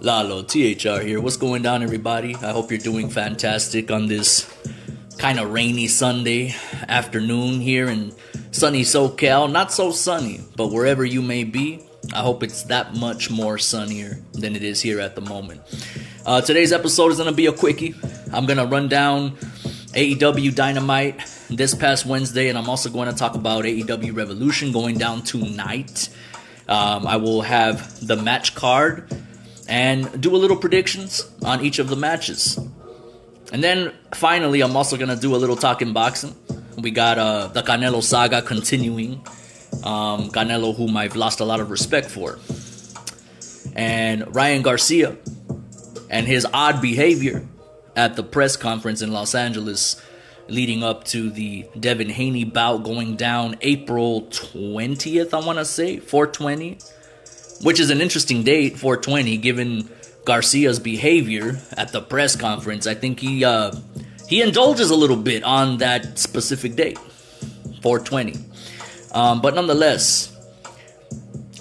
Lalo, THR here. What's going down, everybody? I hope you're doing fantastic on this kind of rainy Sunday afternoon here in sunny SoCal. Not so sunny, but wherever you may be, I hope it's that much more sunnier than it is here at the moment. Today's episode is going to be a quickie. I'm going to run down AEW Dynamite this past Wednesday, and I'm also going to talk about AEW Revolution going down tonight. I will have the match card and do a little predictions on each of the matches. And then finally, I'm also going to do a little talkin boxing. We got the Canelo saga continuing. Canelo, whom I've lost a lot of respect for. And Ryan Garcia and his odd behavior at the press conference in Los Angeles leading up to the Devin Haney bout going down April 20th, I want to say, 420. Which is an interesting date, 420, given Garcia's behavior at the press conference. I think he indulges a little bit on that specific date, 420. But nonetheless,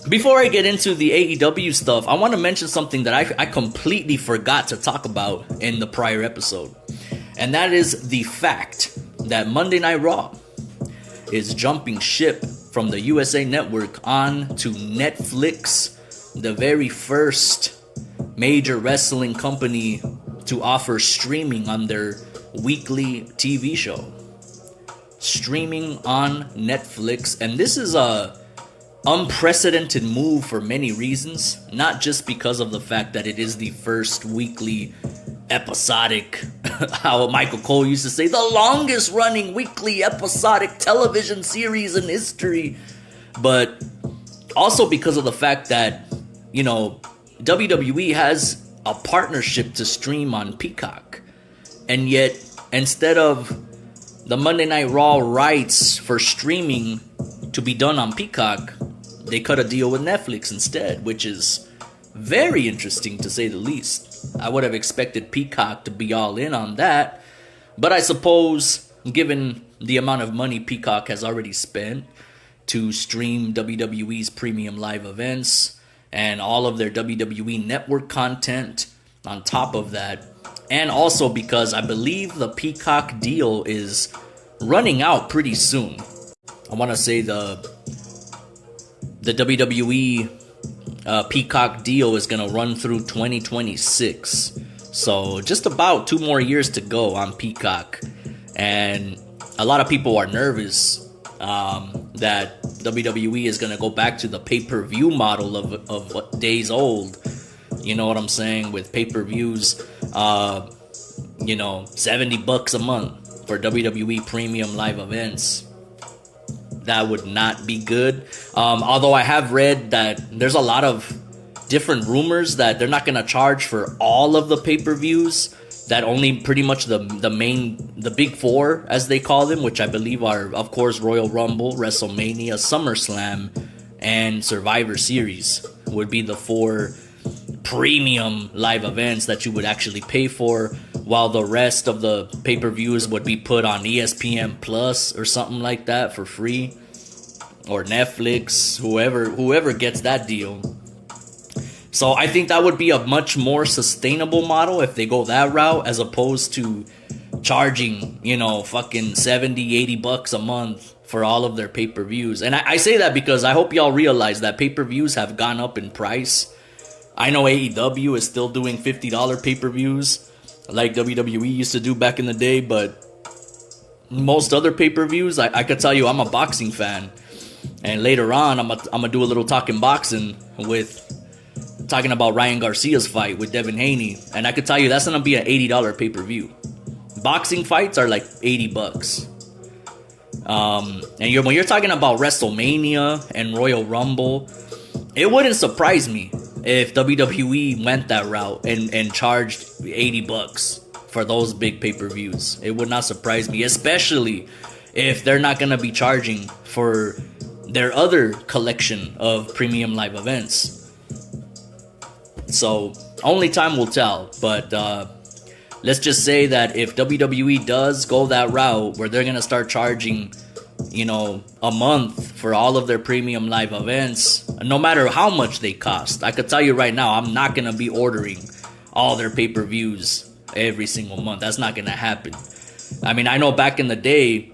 before I get into the AEW stuff, I want to mention something that I completely forgot to talk about in the prior episode. And that is the fact that Monday Night Raw is jumping ship from the USA Network on to Netflix, the very first major wrestling company to offer streaming on their weekly TV show. Streaming on Netflix, and this is a unprecedented move for many reasons, not just because of the fact that it is the first weekly episodic, how Michael Cole used to say, the longest running weekly episodic television series in history, but also because of the fact that, you know, WWE has a partnership to stream on Peacock, and yet instead of the Monday Night Raw rights for streaming to be done on Peacock, they cut a deal with Netflix instead, which is very interesting to say the least. I would have expected Peacock to be all in on that, but I suppose given the amount of money Peacock has already spent to stream WWE's premium live events and all of their WWE network content on top of that, and also because I believe the Peacock deal is running out pretty soon. I want to say the WWE Peacock deal is going to run through 2026. So just about 2 more years to go on Peacock. And a lot of people are nervous that WWE is going to go back to the pay-per-view model of days old. You know what I'm saying? With pay-per-views, $70 a month for WWE premium live events. That would not be good. Although I have read that there's a lot of different rumors that they're not going to charge for all of the pay-per-views, that only pretty much the big four, as they call them, which I believe are, of course, Royal Rumble, WrestleMania, SummerSlam, and Survivor Series, would be the 4 premium live events that you would actually pay for, while the rest of the pay-per-views would be put on ESPN Plus or something like that for free, or Netflix, whoever gets that deal. So I think that would be a much more sustainable model if they go that route, as opposed to charging, fucking $70-$80 a month for all of their pay-per-views. And I say that because I hope y'all realize that pay-per-views have gone up in price. I know AEW is still doing $50 pay-per-views like WWE used to do back in the day, but most other pay-per-views, I could tell you I'm a boxing fan. And later on, I'm gonna do a little talking boxing with talking about Ryan Garcia's fight with Devin Haney. And I could tell you that's gonna be an $80 pay-per-view. Boxing fights are like $80. And when you're talking about WrestleMania and Royal Rumble, it wouldn't surprise me if WWE went that route and charged $80 for those big pay-per-views. It would not surprise me, especially if they're not going to be charging for their other collection of premium live events. So, only time will tell, but let's just say that if WWE does go that route where they're going to start charging, a month for all of their premium live events, no matter how much they cost. I could tell you right now, I'm not gonna be ordering all their pay-per-views every single month. That's not gonna happen. I mean, I know back in the day,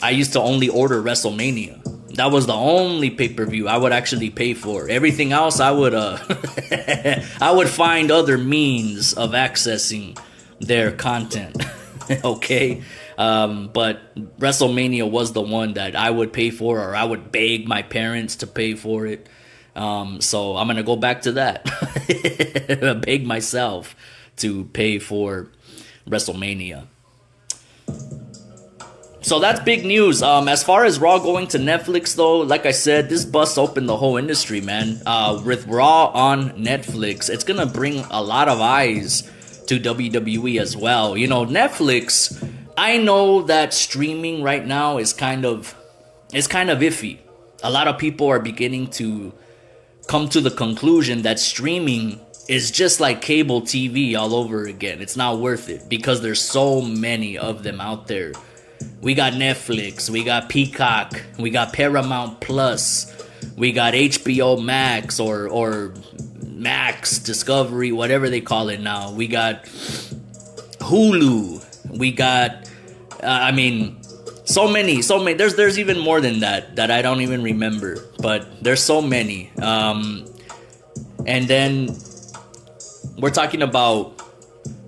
I used to only order WrestleMania. That was the only pay-per-view I would actually pay for. Everything else, I would I would find other means of accessing their content. Okay? But WrestleMania was the one that I would pay for, or I would beg my parents to pay for it. So I'm going to go back to that. Beg myself to pay for WrestleMania. So that's big news. As far as Raw going to Netflix, though, like I said, this busts open the whole industry, man. With Raw on Netflix, it's going to bring a lot of eyes to WWE as well. You know, Netflix, I know that streaming right now is kind of iffy. A lot of people are beginning to come to the conclusion that streaming is just like cable TV all over again. It's not worth it because there's so many of them out there. We got Netflix, we got Peacock, we got Paramount Plus, we got HBO Max or Max Discovery, whatever they call it now. We got Hulu. We got so many. There's even more than that I don't even remember, but there's so many. And then we're talking about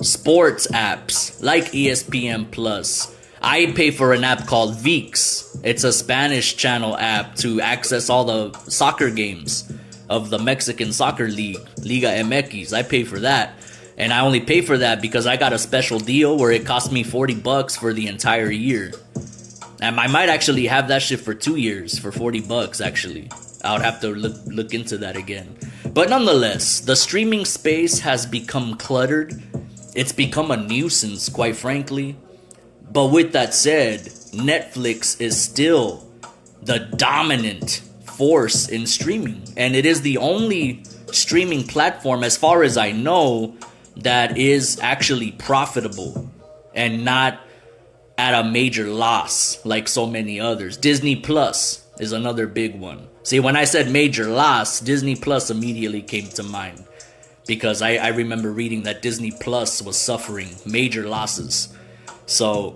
sports apps like ESPN Plus. I pay for an app called VIX. It's a Spanish channel app to access all the soccer games of the Mexican Soccer League, Liga MX. I pay for that. And I only pay for that because I got a special deal where it cost me $40 for the entire year. And I might actually have that shit for 2 years for $40 actually. I would have to look into that again. But nonetheless, the streaming space has become cluttered. It's become a nuisance, quite frankly. But with that said, Netflix is still the dominant force in streaming. And it is the only streaming platform, as far as I know, that is actually profitable and not at a major loss like so many others. Disney Plus is another big one. See, when I said major loss, Disney Plus immediately came to mind. Because I remember reading that Disney Plus was suffering major losses. So,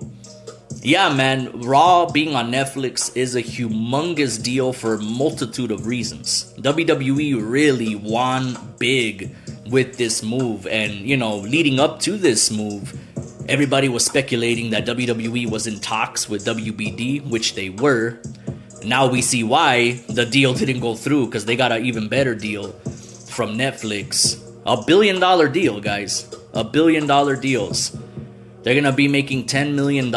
yeah, man, Raw being on Netflix is a humongous deal for a multitude of reasons. WWE really won big with this move. And, you know, leading up to this move, everybody was speculating that WWE was in talks with WBD, which they were. Now we see why the deal didn't go through, because they got an even better deal from Netflix. $1 billion deal, guys. $1 billion deals. They're going to be making $10 million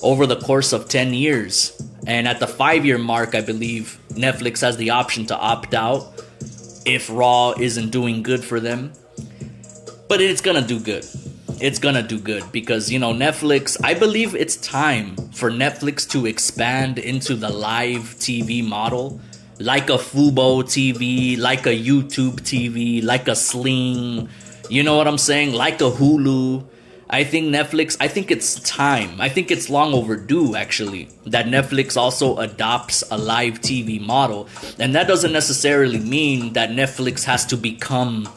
over the course of 10 years. And at the 5-year mark, I believe Netflix has the option to opt out if Raw isn't doing good for them. But it's going to do good. It's going to do good because, you know, Netflix, I believe it's time for Netflix to expand into the live TV model. Like a Fubo TV, like a YouTube TV, like a Sling. You know what I'm saying? Like a Hulu. I think Netflix, I think it's time. I think it's long overdue, actually, that Netflix also adopts a live TV model. And that doesn't necessarily mean that Netflix has to become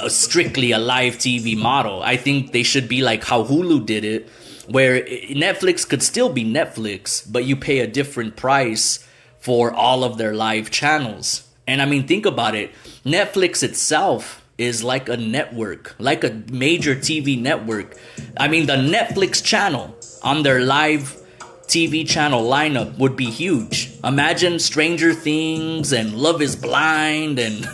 strictly a live TV model. I think they should be like how Hulu did it, where Netflix could still be Netflix, but you pay a different price for all of their live channels. And I mean, think about it. Netflix itself is like a network, like a major TV network. I mean, the Netflix channel on their live TV channel lineup would be huge. Imagine Stranger Things and Love is Blind and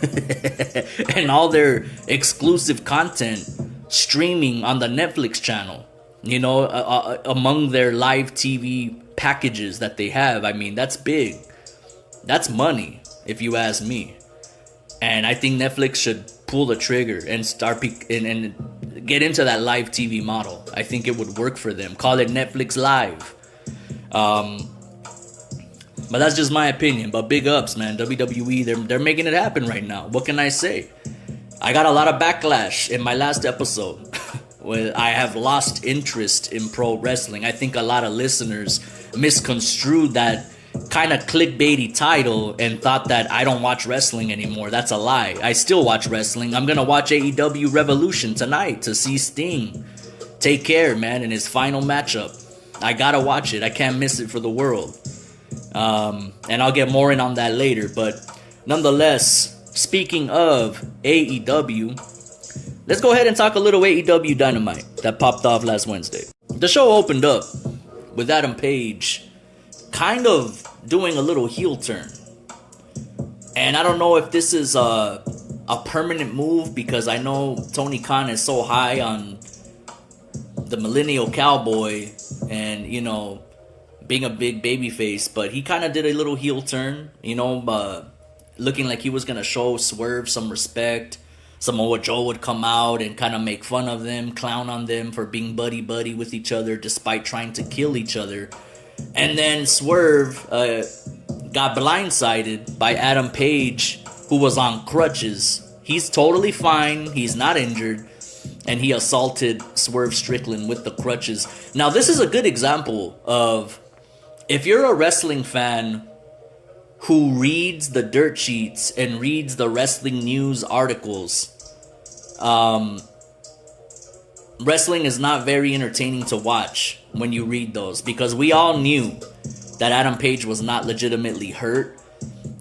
and all their exclusive content streaming on the Netflix channel. You know, among their live TV packages that they have. I mean, that's big. That's money, if you ask me. And I think Netflix should pull the trigger and start and get into that live TV model. I think it would work for them. Call it Netflix Live. But that's just my opinion. But big ups, man. WWE, they're making it happen right now. What can I say? I got a lot of backlash in my last episode where I have lost interest in pro wrestling. I think a lot of listeners misconstrued that kind of clickbaity title and thought that I don't watch wrestling anymore. That's a lie. I still watch wrestling. I'm gonna watch AEW Revolution tonight to see Sting take care, man, in his final matchup. I gotta watch it. I can't miss it for the world. And I'll get more in on that later. But nonetheless, speaking of AEW, let's go ahead and talk a little AEW Dynamite that popped off last Wednesday. The show opened up with Adam Page kind of doing a little heel turn. And I don't know if this is a permanent move, because I know Tony Khan is so high on the millennial cowboy and, you know, being a big babyface, but he kind of did a little heel turn, you know, looking like he was going to show Swerve some respect. Samoa Joe would come out and kind of make fun of them, clown on them for being buddy-buddy with each other despite trying to kill each other. And then Swerve got blindsided by Adam Page, who was on crutches. He's totally fine. He's not injured. And he assaulted Swerve Strickland with the crutches. Now, this is a good example of, if you're a wrestling fan who reads the dirt sheets and reads the wrestling news articles, wrestling is not very entertaining to watch when you read those, because we all knew that Adam Page was not legitimately hurt.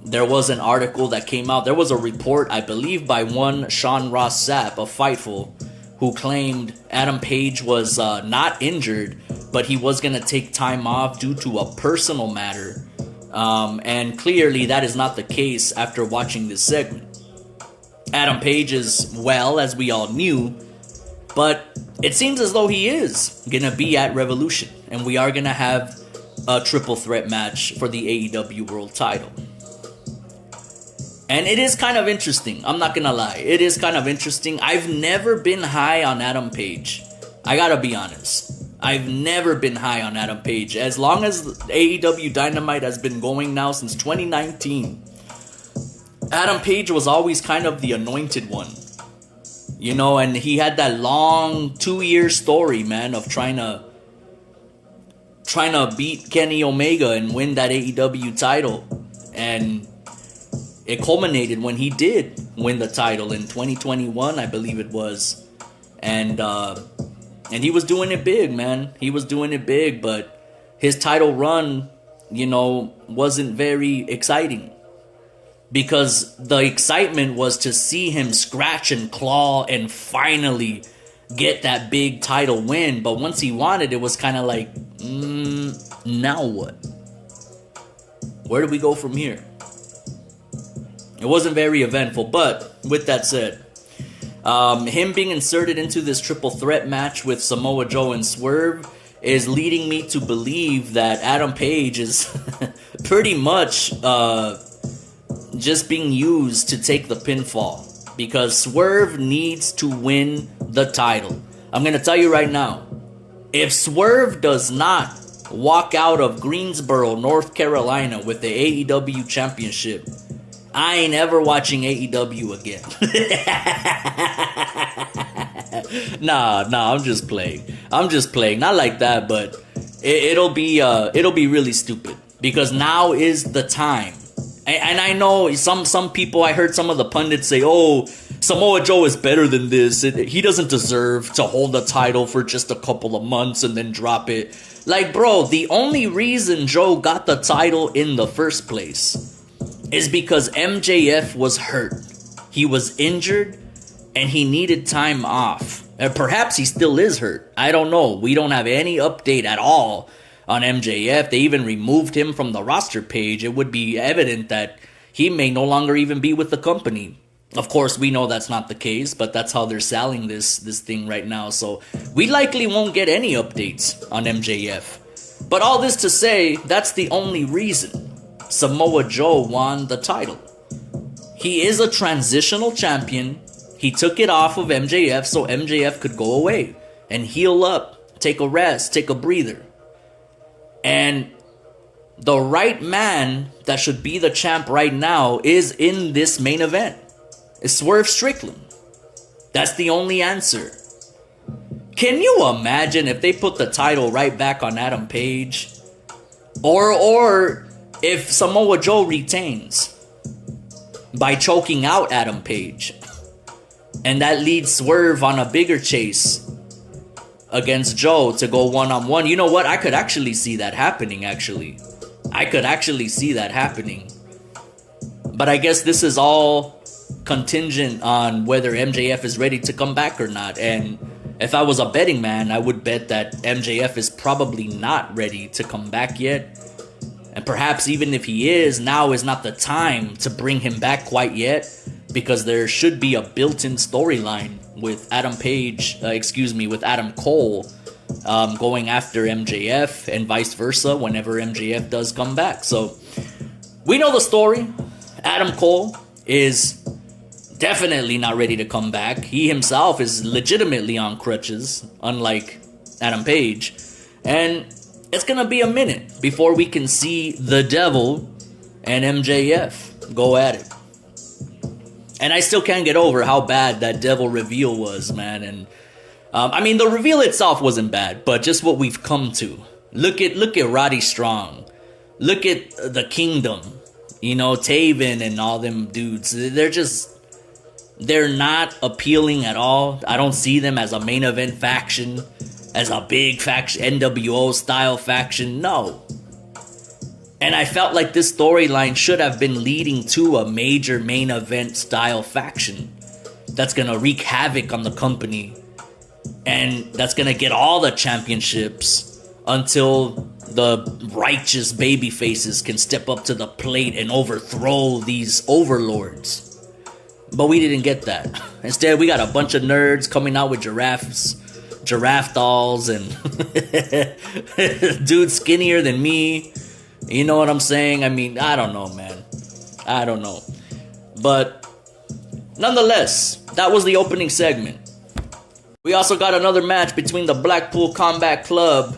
There was an article that came out. There was a report, I believe, by one Sean Ross Sapp of Fightful, who claimed Adam Page was not injured, but he was going to take time off due to a personal matter. And clearly that is not the case after watching this segment. Adam Page is well, as we all knew, but it seems as though he is going to be at Revolution, and we are going to have a triple threat match for the AEW World title. And it is kind of interesting. I'm not going to lie. It is kind of interesting. I've never been high on Adam Page. I got to be honest. I've never been high on Adam Page. As long as AEW Dynamite has been going now since 2019, Adam Page was always kind of the anointed one. You know, and he had that long 2-year story, man, of trying to beat Kenny Omega and win that AEW title. And it culminated when he did win the title in 2021, I believe it was. And he was doing it big, man. He was doing it big, but his title run, you know, wasn't very exciting. Because the excitement was to see him scratch and claw and finally get that big title win. But once he won it, it was kind of like, now what? Where do we go from here? It wasn't very eventful, but with that said, him being inserted into this triple threat match with Samoa Joe and Swerve is leading me to believe that Adam Page is pretty much just being used to take the pinfall, because Swerve needs to win the title. I'm going to tell you right now, if Swerve does not walk out of Greensboro, North Carolina with the AEW championship, I ain't ever watching AEW again. Nah, I'm just playing. Not like that, but it'll be really stupid, because now is the time. And I know some people, I heard some of the pundits say, oh, Samoa Joe is better than this. He doesn't deserve to hold the title for just a couple of months and then drop it. Like, bro, the only reason Joe got the title in the first place is because MJF was hurt. He was injured and he needed time off. Perhaps he still is hurt. I don't know. We don't have any update at all on MJF. They even removed him from the roster page. It would be evident that he may no longer even be with the company. Of course, we know that's not the case, but that's how they're selling this thing right now. So we likely won't get any updates on MJF. But all this to say, that's the only reason Samoa Joe won the title. He is a transitional champion. He took it off of MJF so MJF could go away and heal up, take a rest, take a breather. And the right man that should be the champ right now is in this main event. It's Swerve Strickland. That's the only answer. Can you imagine if they put the title right back on Adam Page? Or if Samoa Joe retains by choking out Adam Page, and that leads Swerve on a bigger chase against Joe to go one-on-one, you know what? I could actually see that happening, I could actually see that happening. But I guess this is all contingent on whether MJF is ready to come back or not. And if I was a betting man, I would bet that MJF is probably not ready to come back yet. And perhaps even if he is, now is not the time to bring him back quite yet, because there should be a built-in storyline with with Adam Cole going after MJF and vice versa whenever MJF does come back. So we know the story. Adam Cole is definitely not ready to come back. He himself is legitimately on crutches, unlike Adam Page. And it's going to be a minute before we can see the Devil and MJF go at it. And I still can't get over how bad that Devil reveal was, man. And I mean, the reveal itself wasn't bad, but just what we've come to. Look at Roddy Strong. Look at the Kingdom. You know, Taven and all them dudes. They're not appealing at all. I don't see them as a main event faction, as a big faction, NWO style faction. No. And I felt like this storyline should have been leading to a major main event style faction that's going to wreak havoc on the company, and that's going to get all the championships until the righteous baby faces can step up to the plate and overthrow these overlords. But we didn't get that. Instead, we got a bunch of nerds coming out with giraffe dolls, and dudes skinnier than me. You know what I'm saying? I mean, I don't know, man. I don't know. But nonetheless, that was the opening segment. We also got another match between the Blackpool Combat Club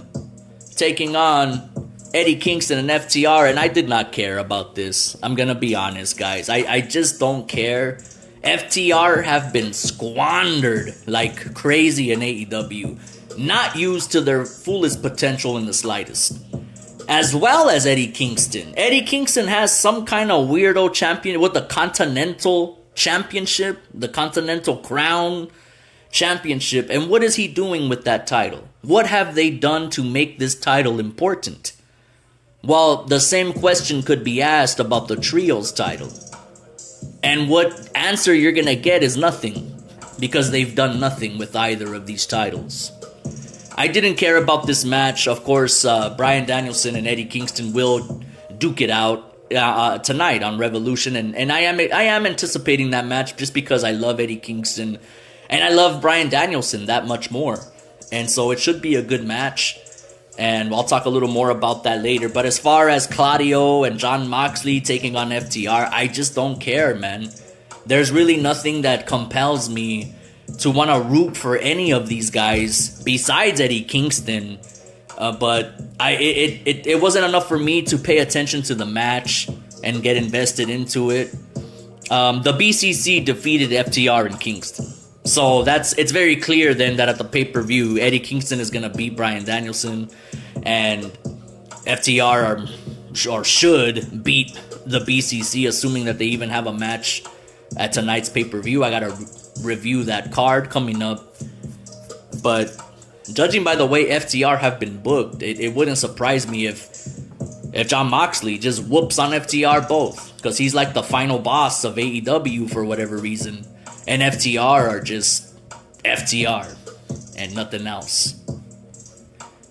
taking on Eddie Kingston and FTR, and I did not care about this. I'm gonna be honest, guys. I just don't care. FTR have been squandered like crazy in AEW, not used to their fullest potential in the slightest. As well as Eddie Kingston. Eddie Kingston has some kind of weirdo champion with the Continental Championship, the Continental Crown Championship. And what is he doing with that title? What have they done to make this title important? Well, the same question could be asked about the Trios title. And what answer you're going to get is nothing, because they've done nothing with either of these titles. I didn't care about this match. Of course, Bryan Danielson and Eddie Kingston will duke it out tonight on Revolution, and I am anticipating that match just because I love Eddie Kingston and I love Bryan Danielson that much more. And so it should be a good match, and I'll talk a little more about that later. But as far as Claudio and Jon Moxley taking on FTR, I just don't care, man. There's really nothing that compels me to want to root for any of these guys besides Eddie Kingston. But it wasn't enough for me to pay attention to the match and get invested into it. The BCC defeated FTR and Kingston. So it's very clear then that at the pay-per-view, Eddie Kingston is going to beat Bryan Danielson, and FTR should beat the BCC, assuming that they even have a match at tonight's pay-per-view. I got to review that card coming up. But judging by the way FTR have been booked, it wouldn't surprise me if Jon Moxley just whoops on FTR both, because he's like the final boss of AEW for whatever reason, and FTR are just FTR and nothing else.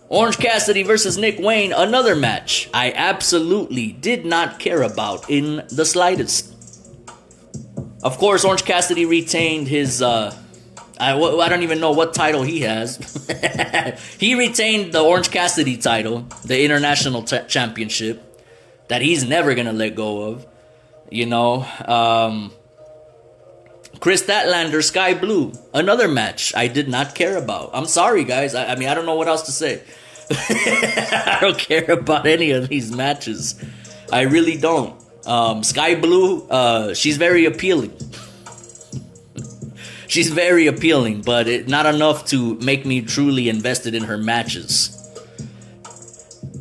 Orange Cassidy versus Nick Wayne, another match I absolutely did not care about in the slightest. Of course, Orange Cassidy retained his, I don't even know what title he has. He retained the Orange Cassidy title, the International Championship, that he's never going to let go of. You know, Chris Statlander, Sky Blue, another match I did not care about. I'm sorry, guys. I mean, I don't know what else to say. I don't care about any of these matches. I really don't. Sky Blue, she's very appealing. She's very appealing, but not enough to make me truly invested in her matches.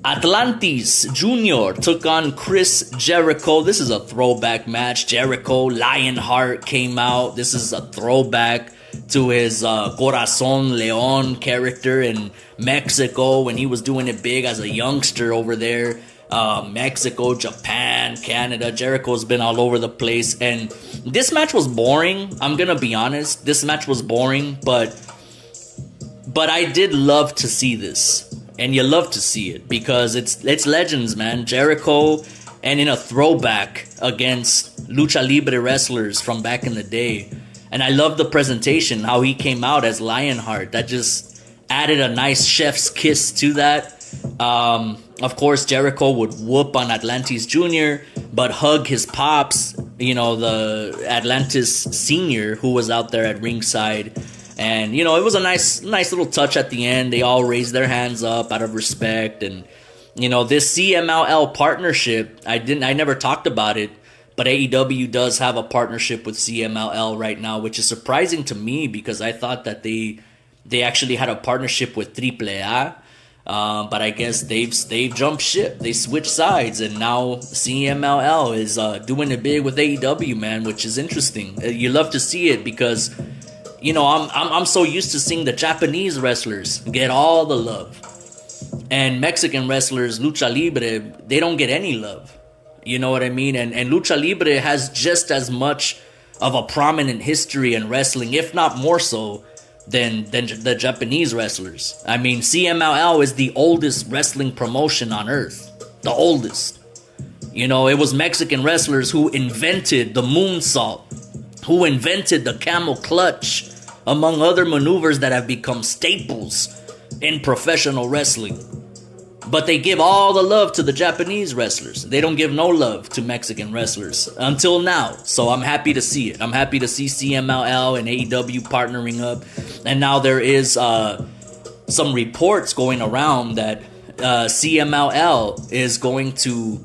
Atlantis Jr. took on Chris Jericho. This is a throwback match. Jericho, Lionheart came out. This is a throwback to his Corazon Leon character in Mexico when he was doing it big as a youngster over there. Mexico, Japan, Canada. Jericho's been all over the place. And this match was boring. I'm going to be honest. This match was boring, but I did love to see this. And you love to see it because it's legends, man. Jericho, and in a throwback against Lucha Libre wrestlers from back in the day. And I love the presentation, how he came out as Lionheart. That just added a nice chef's kiss to that. Of course, Jericho would whoop on Atlantis Jr., but hug his pops, you know, the Atlantis Senior, who was out there at ringside. And, you know, it was a nice little touch at the end. They all raised their hands up out of respect. And, you know, this CMLL partnership, I never talked about it, but AEW does have a partnership with CMLL right now, which is surprising to me because I thought that they actually had a partnership with AAA. But I guess they've jumped ship. They switched sides, and now CMLL is doing it big with AEW, man, which is interesting. You love to see it because, you know, I'm so used to seeing the Japanese wrestlers get all the love, and Mexican wrestlers, Lucha Libre, they don't get any love. You know what I mean? And Lucha Libre has just as much of a prominent history in wrestling, if not more so, than the Japanese wrestlers. I mean, CMLL is the oldest wrestling promotion on earth. The oldest. You know, it was Mexican wrestlers who invented the moonsault, who invented the camel clutch, among other maneuvers that have become staples in professional wrestling. But they give all the love to the Japanese wrestlers. They don't give no love to Mexican wrestlers until now. So I'm happy to see it. I'm happy to see CMLL and AEW partnering up. And now there is some reports going around that CMLL is going to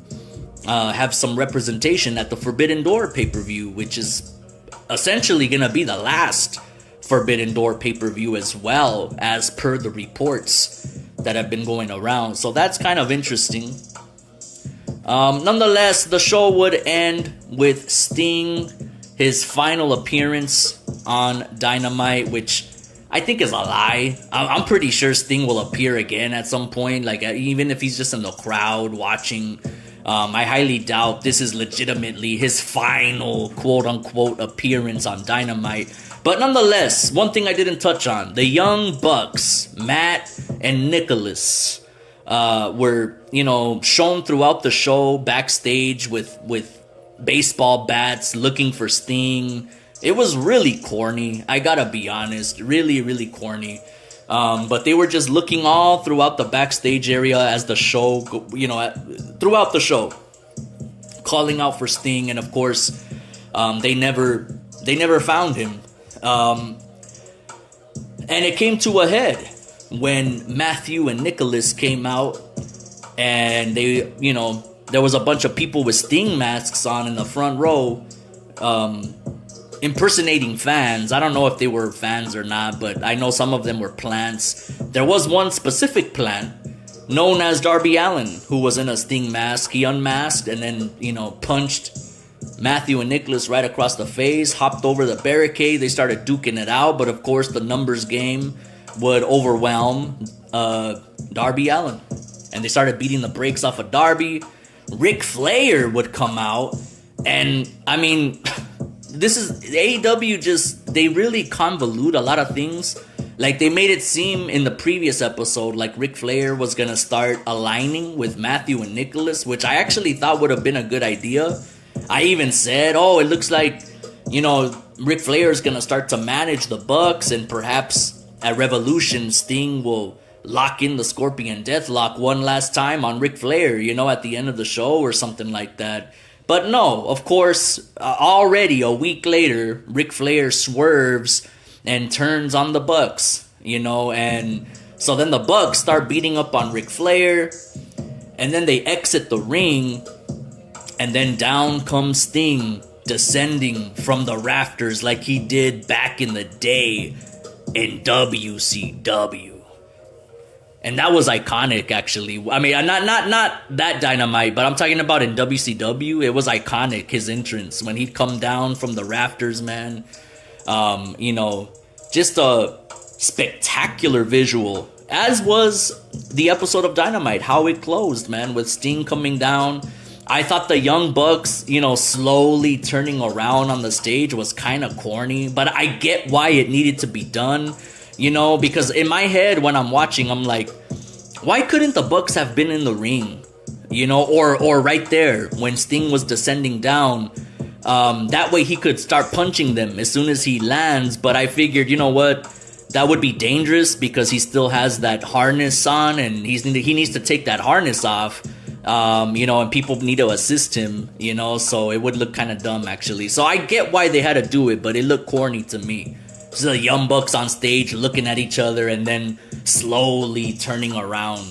have some representation at the Forbidden Door pay-per-view, which is essentially going to be the last Forbidden Door pay-per-view as well, as per the reports that have been going around. So that's kind of interesting. Nonetheless, the show would end with Sting, his final appearance on Dynamite, which I think is a lie. I'm pretty sure Sting will appear again at some point, like even if he's just in the crowd watching. I highly doubt this is legitimately his final quote-unquote appearance on Dynamite. But nonetheless, one thing I didn't touch on, the Young Bucks, Matt and Nicholas, were, you know, shown throughout the show backstage with baseball bats looking for Sting. It was really corny, I gotta be honest, really, really corny. But they were just looking all throughout the backstage area as the show, you know, throughout the show, calling out for Sting, and of course, they never found him. And it came to a head when Matthew and Nicholas came out, and they, you know, there was a bunch of people with Sting masks on in the front row, impersonating fans. I don't know if they were fans or not, but I know some of them were plants. There was one specific plant known as Darby Allin who was in a Sting mask. He unmasked and then, you know, punched Matthew and Nicholas right across the face, hopped over the barricade. They started duking it out, but of course the numbers game would overwhelm Darby Allin, and they started beating the brakes off of Darby. Ric Flair would come out, and I mean, this is AEW, just they really convolute a lot of things. Like, they made it seem in the previous episode like Ric Flair was gonna start aligning with Matthew and Nicholas, which I actually thought would have been a good idea. I even said, oh, it looks like, you know, Ric Flair is gonna start to manage the Bucks, and perhaps at Revolution, Sting will lock in the Scorpion Deathlock one last time on Ric Flair, you know, at the end of the show or something like that. But no, of course, already a week later, Ric Flair swerves and turns on the Bucks, you know, and so then the Bucks start beating up on Ric Flair, and then they exit the ring, and then down comes Sting, descending from the rafters like he did back in the day in WCW. And that was iconic, actually. I mean, not that Dynamite, but I'm talking about in WCW. It was iconic, his entrance when he'd come down from the rafters, man. You know, just a spectacular visual. As was the episode of Dynamite, how it closed, man, with Sting coming down. I thought the Young Bucks, you know, slowly turning around on the stage was kind of corny, but I get why it needed to be done. You know, because in my head when I'm watching, I'm like, why couldn't the Bucks have been in the ring? You know, or right there when Sting was descending down. That way he could start punching them as soon as he lands. But I figured, you know what? That would be dangerous because he still has that harness on and he needs to take that harness off. You know, and people need to assist him, you know, so it would look kind of dumb, actually. So I get why they had to do it, but it looked corny to me. So the Young Bucks on stage looking at each other and then slowly turning around.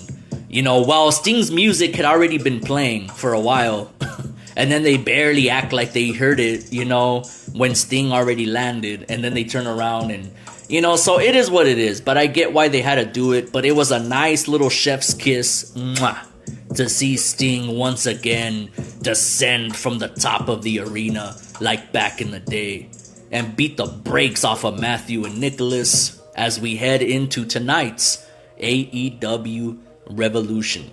You know, while Sting's music had already been playing for a while. And then they barely act like they heard it, you know, when Sting already landed. And then they turn around and, you know, so it is what it is. But I get why they had to do it. But it was a nice little chef's kiss. Mwah, to see Sting once again descend from the top of the arena like back in the day. And beat the brakes off of Matthew and Nicholas as we head into tonight's AEW Revolution.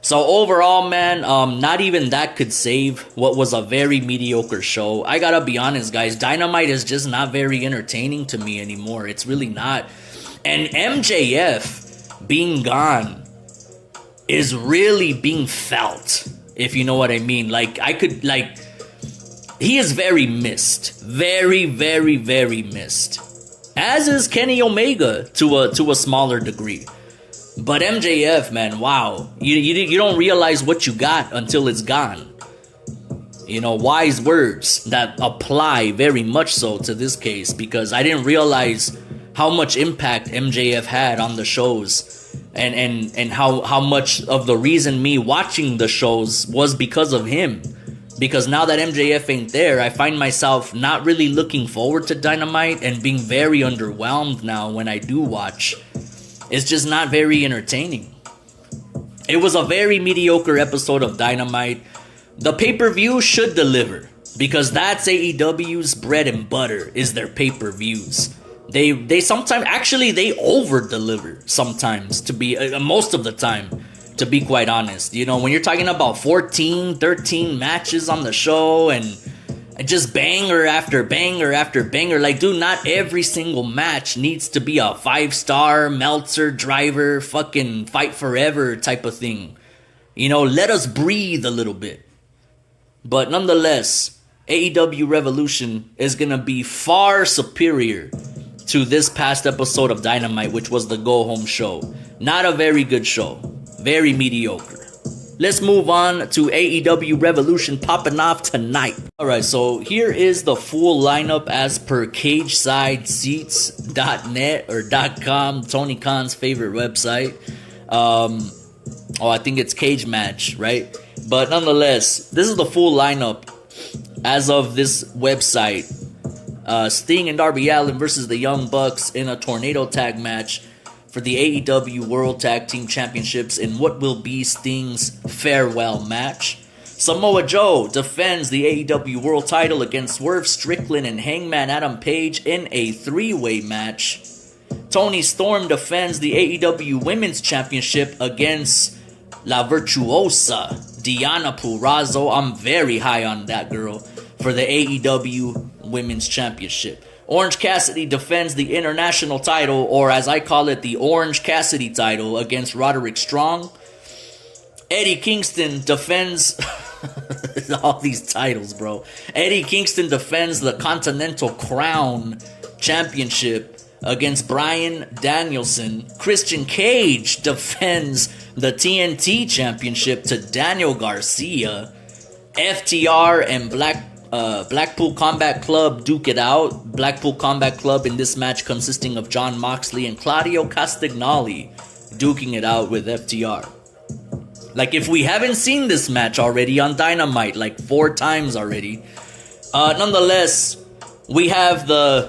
So overall, man, not even that could save what was a very mediocre show. I gotta be honest, guys, Dynamite is just not very entertaining to me anymore. It's really not. And MJF being gone is really being felt, if you know what I mean. Like, he is very missed. Very, very, very missed. As is Kenny Omega to a smaller degree. But MJF, man, wow. You don't realize what you got until it's gone. You know, wise words that apply very much so to this case. Because I didn't realize how much impact MJF had on the shows. And how much of the reason me watching the shows was because of him. Because now that MJF ain't there, I find myself not really looking forward to Dynamite and being very underwhelmed now when I do watch. It's just not very entertaining. It was a very mediocre episode of Dynamite. The pay-per-view should deliver. Because that's AEW's bread and butter, is their pay-per-views. They sometimes, actually they over-deliver sometimes, to be, most of the time. To be quite honest, you know, when you're talking about 14, 13 matches on the show and just banger after banger after banger, like, dude, not every single match needs to be a 5-star Meltzer driver fucking fight forever type of thing. You know, let us breathe a little bit. But nonetheless, AEW Revolution is gonna be far superior to this past episode of Dynamite, which was the go-home show. Not a very good show. Very mediocre. Let's move on to AEW Revolution popping off tonight. Alright, so here is the full lineup as per CagesideSeats.net or .com, Tony Khan's favorite website. I think it's Cage Match, right? But nonetheless, this is the full lineup as of this website. Sting and Darby Allin versus the Young Bucks in a tornado tag match for the AEW World Tag Team Championships in what will be Sting's farewell match. Samoa Joe defends the AEW World title against Swerve Strickland and Hangman Adam Page in a 3-way match. Toni Storm defends the AEW Women's Championship against La Virtuosa, Diana Purrazzo. I'm very high on that girl for the AEW Women's Championship. Orange Cassidy defends the international title, or as I call it, the Orange Cassidy title, against Roderick Strong. Eddie Kingston defends all these titles, bro. Eddie Kingston defends the Continental Crown Championship against Bryan Danielson. Christian Cage defends the TNT Championship to Daniel Garcia. FTR and Blackpool Combat Club duke it out. Blackpool Combat Club in this match consisting of Jon Moxley and Claudio Castagnoli duking it out with FTR. Like, if we haven't seen this match already on Dynamite like 4 times already. Nonetheless, we have the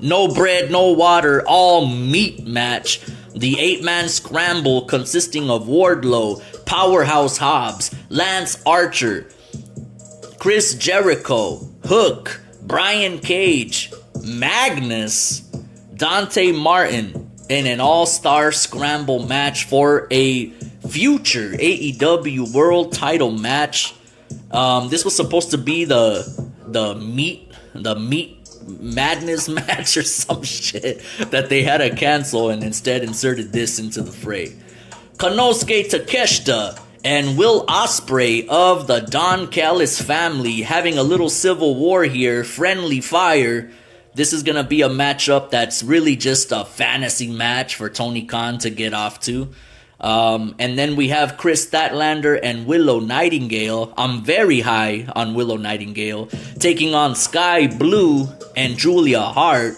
no bread, no water, all meat match The 8-man scramble consisting of Wardlow, Powerhouse Hobbs, Lance Archer, Chris Jericho, Hook, Brian Cage, Magnus, Dante Martin in an all-star scramble match for a future AEW World Title match. This was supposed to be the meat madness match or some shit that they had to cancel and instead inserted this into the fray. Konosuke Takeshita and Will Ospreay of the Don Callis family having a little civil war here, friendly fire. This is going to be a matchup that's really just a fantasy match for Tony Khan to get off to. And then we have Chris Statlander and Willow Nightingale. I'm very high on Willow Nightingale. Taking on Sky Blue and Julia Hart.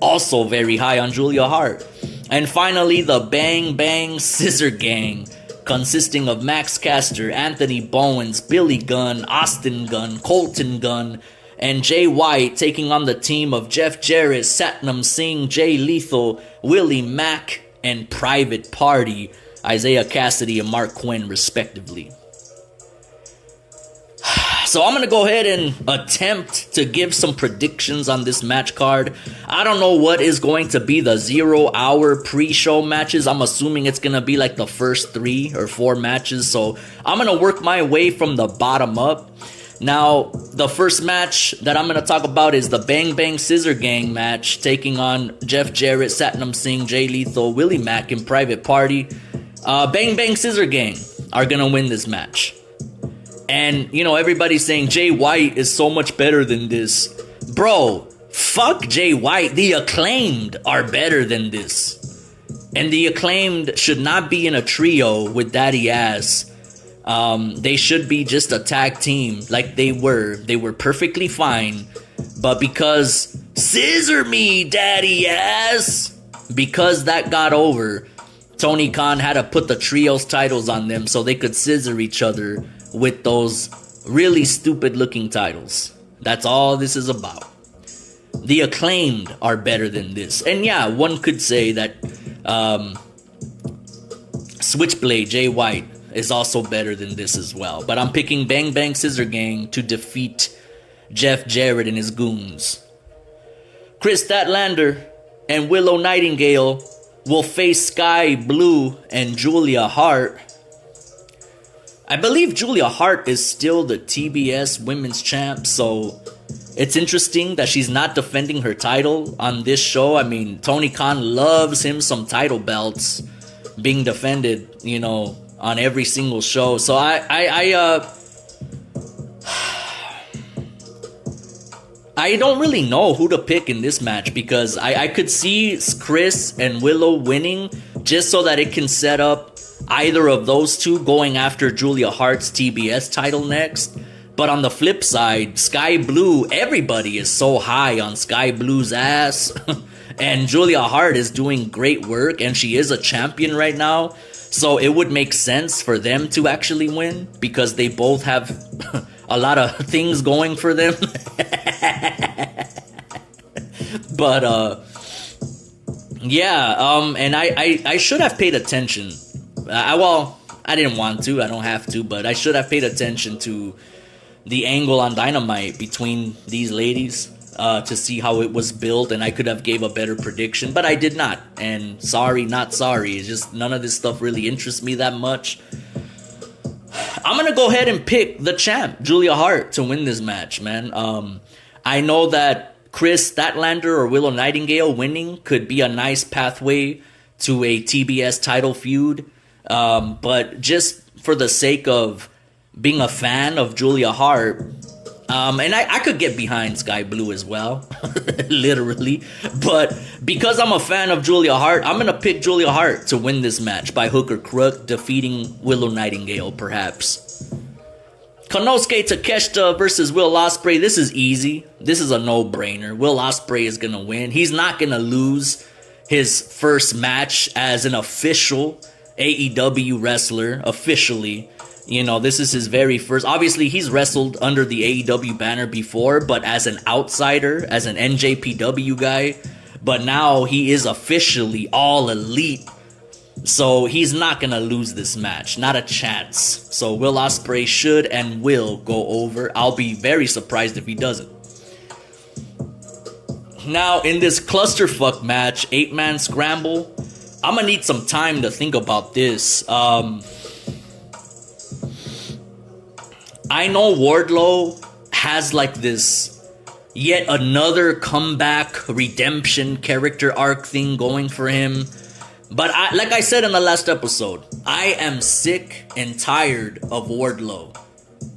Also very high on Julia Hart. And finally, the Bang Bang Scissor Gang, consisting of Max Caster, Anthony Bowens, Billy Gunn, Austin Gunn, Colton Gunn, and Jay White, taking on the team of Jeff Jarrett, Satnam Singh, Jay Lethal, Willie Mack, and Private Party, Isaiah Cassidy and Mark Quinn, respectively. So I'm going to go ahead and attempt to give some predictions on this match card. I don't know what is going to be the 0-hour pre-show matches. I'm assuming it's going to be like the first 3 or 4 matches. So I'm going to work my way from the bottom up. Now, the first match that I'm going to talk about is the Bang Bang Scissor Gang match, taking on Jeff Jarrett, Satnam Singh, Jay Lethal, Willie Mack, and Private Party. Bang Bang Scissor Gang are going to win this match. And, you know, everybody's saying Jay White is so much better than this. Bro, fuck Jay White. The Acclaimed are better than this. And the Acclaimed should not be in a trio with Daddy Ass. They should be just a tag team like they were. They were perfectly fine. But because Scissor Me, Daddy Ass, because that got over, Tony Khan had to put the trios titles on them so they could scissor each other with those really stupid looking titles. That's all this is about. The Acclaimed are better than this. And yeah, one could say that Switchblade, Jay White, is also better than this as well. But I'm picking Bang Bang Scissor Gang to defeat Jeff Jarrett and his goons. Chris Statlander and Willow Nightingale will face Sky Blue and Julia Hart. I believe Julia Hart is still the TBS Women's Champ, so it's interesting that she's not defending her title on this show. I mean, Tony Khan loves him some title belts being defended, you know, on every single show. So I don't really know who to pick in this match, because I could see Chris and Willow winning just so that it can set up either of those two going after Julia Hart's TBS title next. But on the flip side, Sky Blue, everybody is so high on Sky Blue's ass. And Julia Hart is doing great work, and she is a champion right now. So it would make sense for them to actually win, because they both have a lot of things going for them. But and I should have paid attention. I didn't want to. I don't have to, but I should have paid attention to the angle on Dynamite between these ladies to see how it was built, and I could have gave a better prediction, but I did not. And sorry, not sorry. It's just none of this stuff really interests me that much. I'm gonna go ahead and pick the champ, Julia Hart, to win this match, man. I know that Chris Statlander or Willow Nightingale winning could be a nice pathway to a TBS title feud. But just for the sake of being a fan of Julia Hart, and I could get behind Sky Blue as well, literally. But because I'm a fan of Julia Hart, I'm going to pick Julia Hart to win this match by hook or crook, defeating Willow Nightingale, perhaps. Konosuke Takeshita versus Will Ospreay. This is easy. This is a no-brainer. Will Ospreay is going to win. He's not going to lose his first match as an official AEW wrestler, officially. You know, this is his very first. Obviously, he's wrestled under the AEW banner before, but as an outsider, as an NJPW guy. But now he is officially all elite So he's not gonna lose this match, not a chance. So Will Ospreay should and will go over. I'll be very surprised if he doesn't. Now, in this clusterfuck match, 8-man scramble, I'm gonna need some time to think about this. I know Wardlow has like this yet another comeback redemption character arc thing going for him. But like I said in the last episode, I am sick and tired of Wardlow.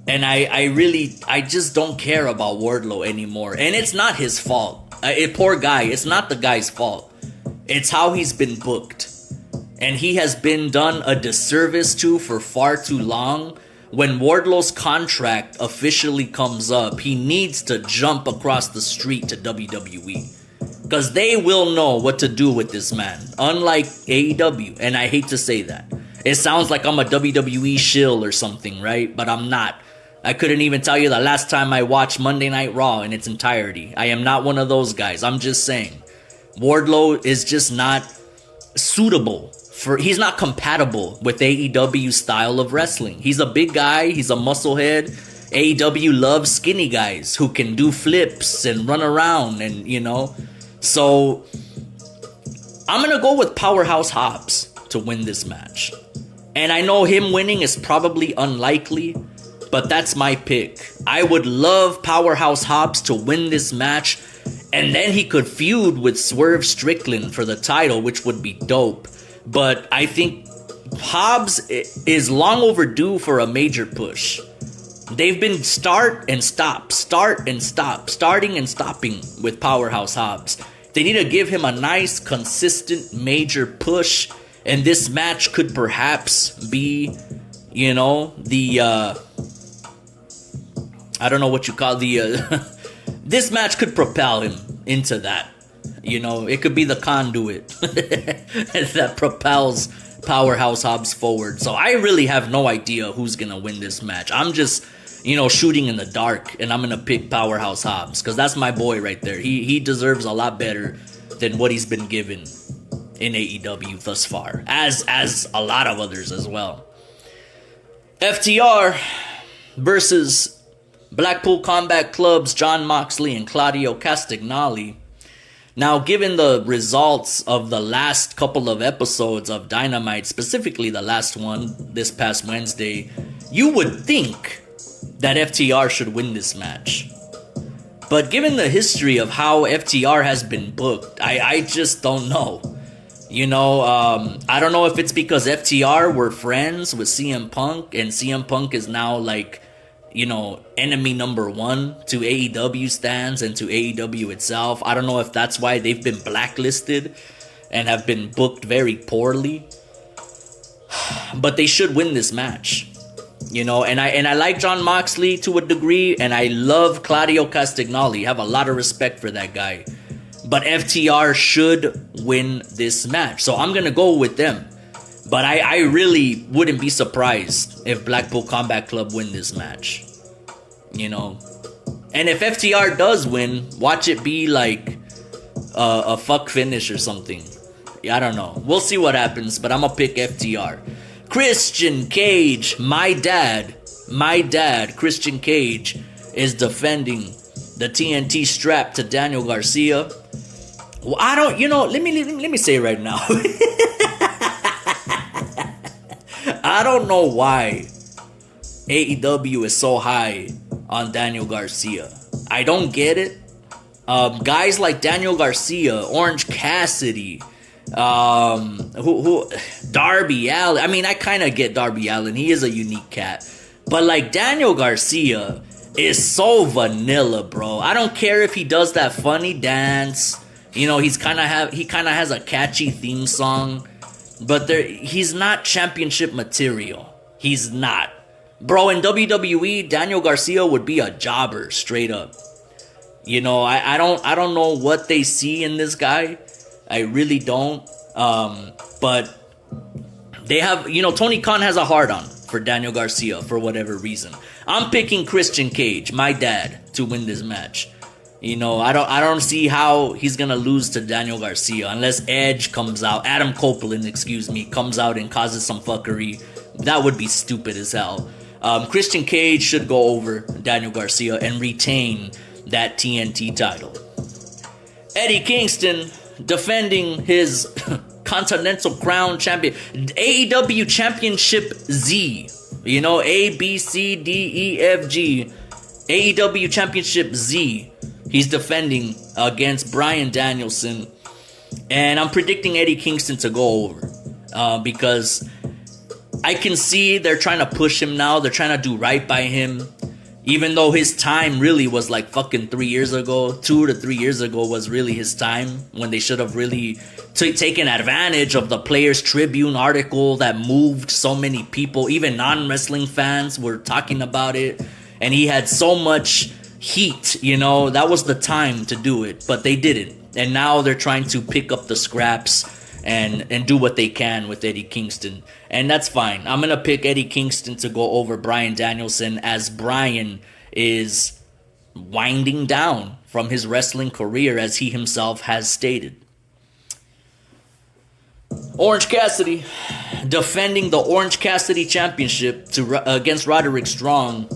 And I just don't care about Wardlow anymore. And it's not his fault. Poor guy, it's not the guy's fault. It's how he's been booked. And he has been done a disservice to for far too long. When Wardlow's contract officially comes up, he needs to jump across the street to WWE. Because they will know what to do with this man. Unlike AEW. And I hate to say that. It sounds like I'm a WWE shill or something, right? But I'm not. I couldn't even tell you the last time I watched Monday Night Raw in its entirety. I am not one of those guys. I'm just saying. Wardlow is just not suitable. He's not compatible with AEW's style of wrestling. He's a big guy. He's a musclehead. AEW loves skinny guys who can do flips and run around and, you know. So, I'm going to go with Powerhouse Hobbs to win this match. And I know him winning is probably unlikely, but that's my pick. I would love Powerhouse Hobbs to win this match, and then he could feud with Swerve Strickland for the title, which would be dope. But I think Hobbs is long overdue for a major push. They've been starting and stopping with Powerhouse Hobbs. They need to give him a nice, consistent, major push. And this match could perhaps be, you know, the, I don't know what you call the, this match could propel him into that. You know, it could be the conduit that propels Powerhouse Hobbs forward. So I really have no idea who's going to win this match. I'm just, you know, shooting in the dark, and I'm going to pick Powerhouse Hobbs because that's my boy right there. He deserves a lot better than what he's been given in AEW thus far, as a lot of others as well. FTR versus Blackpool Combat Club's Jon Moxley and Claudio Castagnoli. Now, given the results of the last couple of episodes of Dynamite, specifically the last one this past Wednesday, you would think that FTR should win this match. But given the history of how FTR has been booked, I just don't know. You know, I don't know if it's because FTR were friends with CM Punk, and CM Punk is now like, you know, enemy number one to AEW stands and to AEW itself. I don't know if that's why they've been blacklisted and have been booked very poorly. But they should win this match. You know, and I like Jon Moxley to a degree, and I love Claudio Castagnoli. I have a lot of respect for that guy. But FTR should win this match. So I'm going to go with them. But I really wouldn't be surprised if Blackpool Combat Club win this match. You know. And if FTR does win, watch it be like a fuck finish or something. I don't know. We'll see what happens, but I'm going to pick FTR. Christian Cage, my dad, Christian Cage, is defending the TNT strap to Daniel Garcia. Well, I don't, you know, let me say it right now. I don't know why AEW is so high on Daniel Garcia. I don't get it. Guys like Daniel Garcia, Orange Cassidy, Darby Allin. I mean, I kind of get Darby Allin. He is a unique cat. But like Daniel Garcia is so vanilla, bro. I don't care if he does that funny dance. You know, he kind of has a catchy theme song, but he's not championship material. He's not. Bro, in WWE, Daniel Garcia would be a jobber straight up. You know, I don't know what they see in this guy. I really don't. But they have, you know, Tony Khan has a hard on for Daniel Garcia for whatever reason. I'm picking Christian Cage, my dad, to win this match. I don't see how he's gonna lose to Daniel Garcia unless Edge comes out, Adam Copeland, excuse me, comes out and causes some fuckery. That would be stupid as hell. Christian Cage should go over Daniel Garcia and retain that TNT title. Eddie Kingston defending his Continental Crown champion, AEW Championship Z. A, B, C, D, E, F, G. AEW Championship Z. He's defending against Bryan Danielson. And I'm predicting Eddie Kingston to go over. Because I can see they're trying to push him now. They're trying to do right by him. Even though his time really was like fucking 3 years ago. 2 to 3 years ago was really his time. When they should have really taken advantage of the Players Tribune article that moved so many people. Even non-wrestling fans were talking about it. And he had so much heat, that was the time to do it, but they didn't. And now they're trying to pick up the scraps and do what they can with Eddie Kingston. And that's fine. I'm going to pick Eddie Kingston to go over Bryan Danielson, as Bryan is winding down from his wrestling career, as he himself has stated. Orange Cassidy defending the Orange Cassidy Championship against Roderick Strong.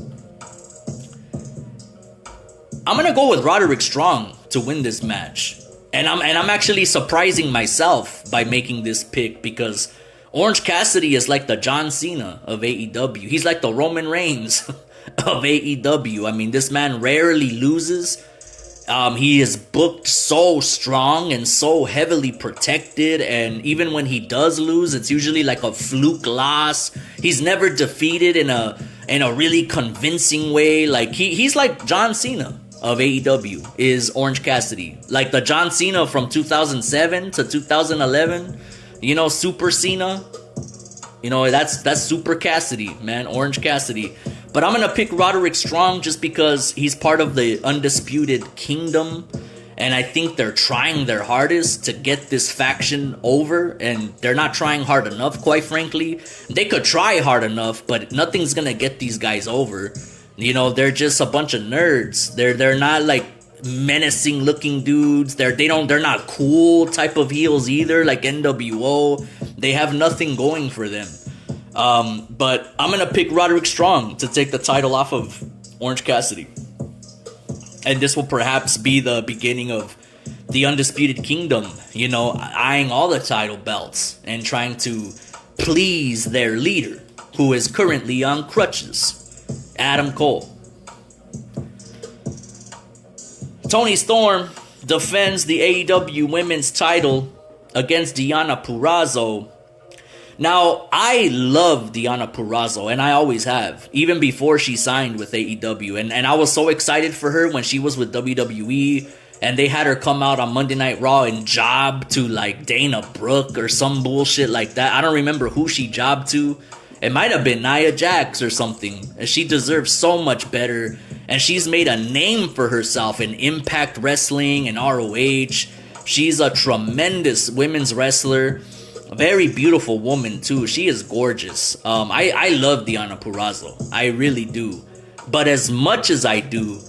I'm gonna go with Roderick Strong to win this match, and I'm actually surprising myself by making this pick, because Orange Cassidy is like the John Cena of AEW. He's like the Roman Reigns of AEW. I mean, this man rarely loses. He is booked so strong and so heavily protected, and even when he does lose, it's usually like a fluke loss. He's never defeated in a really convincing way. Like he's like John Cena of AEW is Orange Cassidy. Like the John Cena from 2007 to 2011, Super Cena. That's Super Cassidy, man, Orange Cassidy. But I'm going to pick Roderick Strong just because he's part of the Undisputed Kingdom. And I think they're trying their hardest to get this faction over. And they're not trying hard enough, quite frankly. They could try hard enough, but nothing's going to get these guys over. They're just a bunch of nerds. They're not like menacing looking dudes. They're not cool type of heels either, like NWO. They have nothing going for them. But I'm gonna pick Roderick Strong to take the title off of Orange Cassidy. And this will perhaps be the beginning of the Undisputed Kingdom, eyeing all the title belts and trying to please their leader, who is currently on crutches, Adam Cole. Toni Storm defends the AEW Women's title against Deonna Purrazzo. Now, I love Deonna Purrazzo, and I always have, even before she signed with AEW. And I was so excited for her when she was with WWE, and they had her come out on Monday Night Raw and job to, like, Dana Brooke or some bullshit like that. I don't remember who she jobbed to. It might have been Nia Jax or something. And she deserves so much better, and she's made a name for herself in Impact Wrestling and ROH. She's a tremendous women's wrestler. A very beautiful woman, too. She is gorgeous. I love Deonna Purrazzo. I really do. But as much as I do,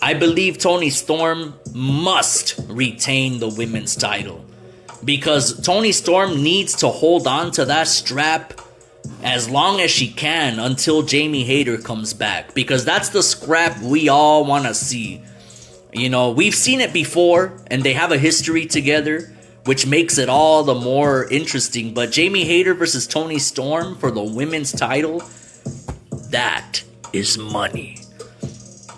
I believe Toni Storm must retain the women's title. Because Toni Storm needs to hold on to that strap as long as she can until Jamie Hayter comes back. Because that's the scrap we all want to see. We've seen it before, and they have a history together, which makes it all the more interesting. But Jamie Hayter versus Toni Storm for the women's title, that is money.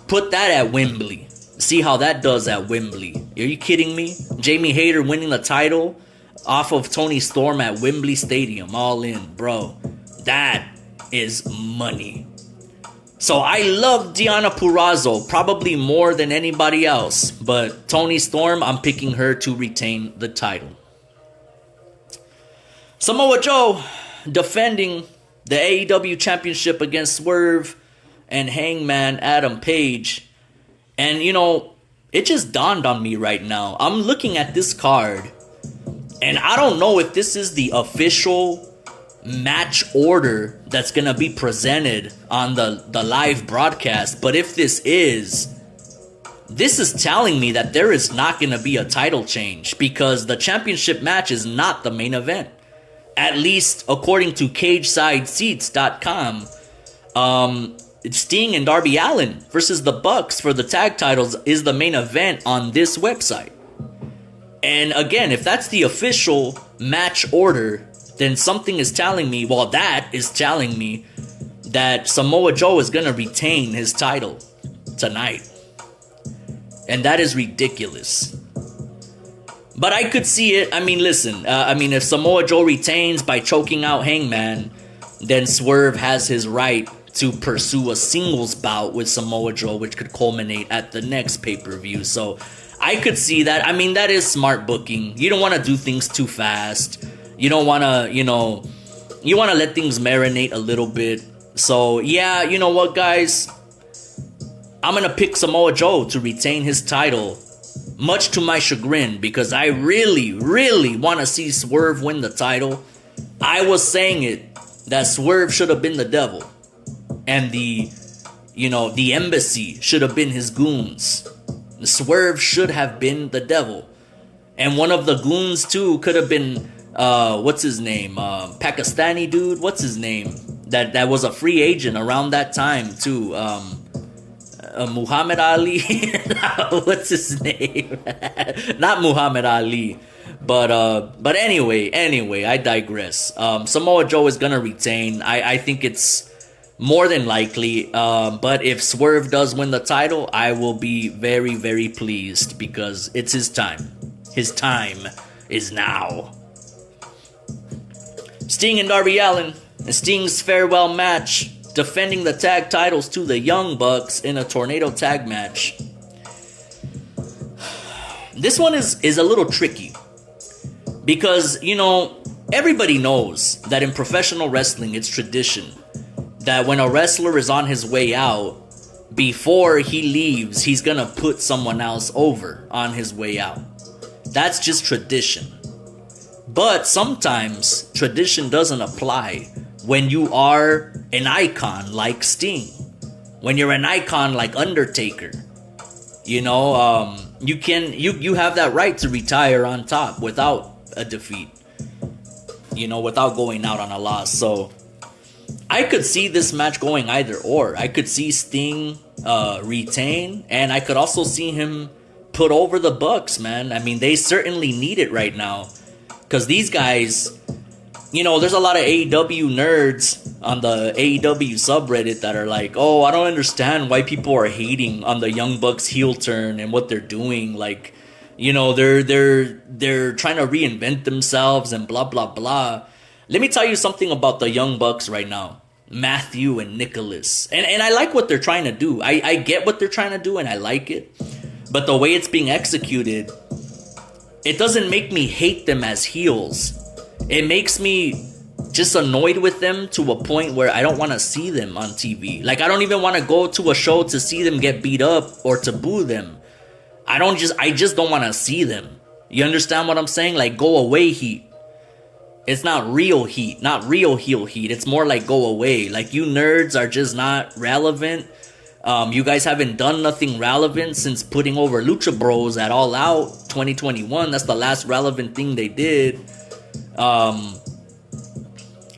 Put that at Wembley. See how that does at Wembley. Are you kidding me? Jamie Hayter winning the title off of Toni Storm at Wembley Stadium. All in, bro. That is money. So I love Deonna Purrazzo, probably more than anybody else. But Toni Storm, I'm picking her to retain the title. Samoa Joe defending the AEW Championship against Swerve and Hangman Adam Page. And, it just dawned on me right now. I'm looking at this card, and I don't know if this is the official match order that's going to be presented on the live broadcast. But if this is, this is telling me that there is not going to be a title change because the championship match is not the main event. At least according to CagesideSeats.com, Sting and Darby Allin versus the Bucks for the tag titles is the main event on this website. And again, if that's the official match order, then something is telling me, well, that is telling me that Samoa Joe is going to retain his title tonight. And that is ridiculous. But I could see it. I mean, listen, if Samoa Joe retains by choking out Hangman, then Swerve has his right to pursue a singles bout with Samoa Joe, which could culminate at the next pay-per-view. So I could see that. I mean, that is smart booking. You don't want to do things too fast. You don't want to, you want to let things marinate a little bit. So, yeah, you know what, guys? I'm going to pick Samoa Joe to retain his title, much to my chagrin, because I really, really want to see Swerve win the title. I was saying it, that Swerve should have been the devil. And the embassy should have been his goons. The Swerve should have been the devil. And one of the goons, too, could have been, what's his name? Pakistani dude, what's his name? That was a free agent around that time, too. Muhammad Ali. What's his name? Not Muhammad Ali. But anyway, I digress. Samoa Joe is gonna retain. I think it's more than likely. But if Swerve does win the title, I will be very, very pleased because it's his time. His time is now. Sting and Darby Allin. Sting's farewell match, defending the tag titles to the Young Bucks in a tornado tag match. This one is a little tricky because, everybody knows that in professional wrestling, it's tradition that when a wrestler is on his way out, before he leaves, he's gonna put someone else over on his way out. That's just tradition. But sometimes tradition doesn't apply when you are an icon like Sting. When you're an icon like Undertaker. You have that right to retire on top without a defeat. Without going out on a loss. So I could see this match going either or. I could see Sting retain, and I could also see him put over the Bucks, man. I mean, they certainly need it right now. Because these guys, there's a lot of AEW nerds on the AEW subreddit that are like, oh, I don't understand why people are hating on the Young Bucks heel turn and what they're doing. Like, they're trying to reinvent themselves and blah, blah, blah. Let me tell you something about the Young Bucks right now. Matthew and Nicholas. And I like what they're trying to do. I get what they're trying to do and I like it. But the way it's being executed, it doesn't make me hate them as heels. It makes me just annoyed with them to a point where I don't want to see them on TV. Like, I don't even want to go to a show to see them get beat up or to boo them. I just don't want to see them. You understand what I'm saying? Like, go away heat. It's not real heat, not real heel heat. It's more like go away. Like, you nerds are just not relevant. You guys haven't done nothing relevant since putting over Lucha Bros at All Out 2021. That's the last relevant thing they did.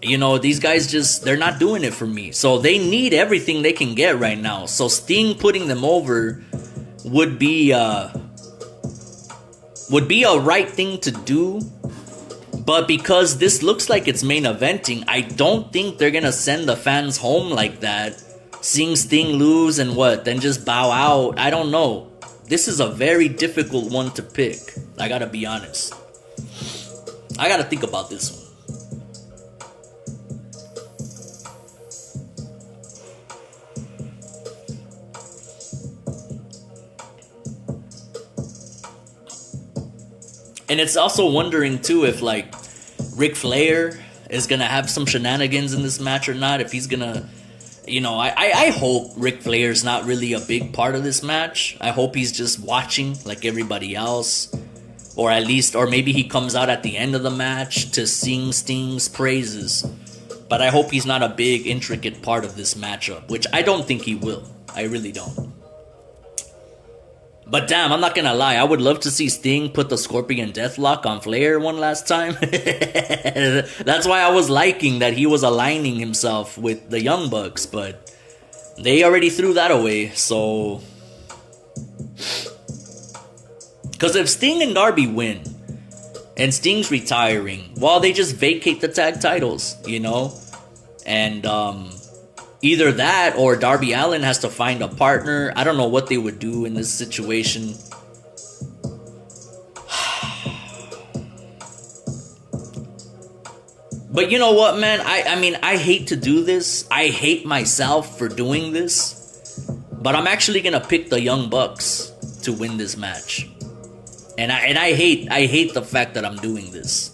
These guys they're not doing it for me. So they need everything they can get right now. So Sting putting them over would be a right thing to do. But because this looks like it's main eventing, I don't think they're going to send the fans home like that. Seeing Sting lose and then just bow out. I don't know. This is a very difficult one to pick. I gotta be honest. I gotta think about this one. And it's also wondering too if Ric Flair is gonna have some shenanigans in this match or not. If he's gonna, I hope Ric Flair's not really a big part of this match. I hope he's just watching like everybody else, or maybe he comes out at the end of the match to sing Sting's praises. But I hope he's not a big, intricate part of this matchup, which I don't think he will. I really don't. But damn, I'm not gonna lie. I would love to see Sting put the Scorpion Deathlock on Flair one last time. That's why I was liking that he was aligning himself with the Young Bucks, but they already threw that away, so... Because if Sting and Darby win, and Sting's retiring, well, they just vacate the tag titles, you know? And, either that or Darby Allin has to find a partner. I don't know what they would do in this situation. But you know what, man? I mean, I hate to do this. I hate myself for doing this. But I'm actually going to pick the Young Bucks to win this match. And I hate the fact that I'm doing this.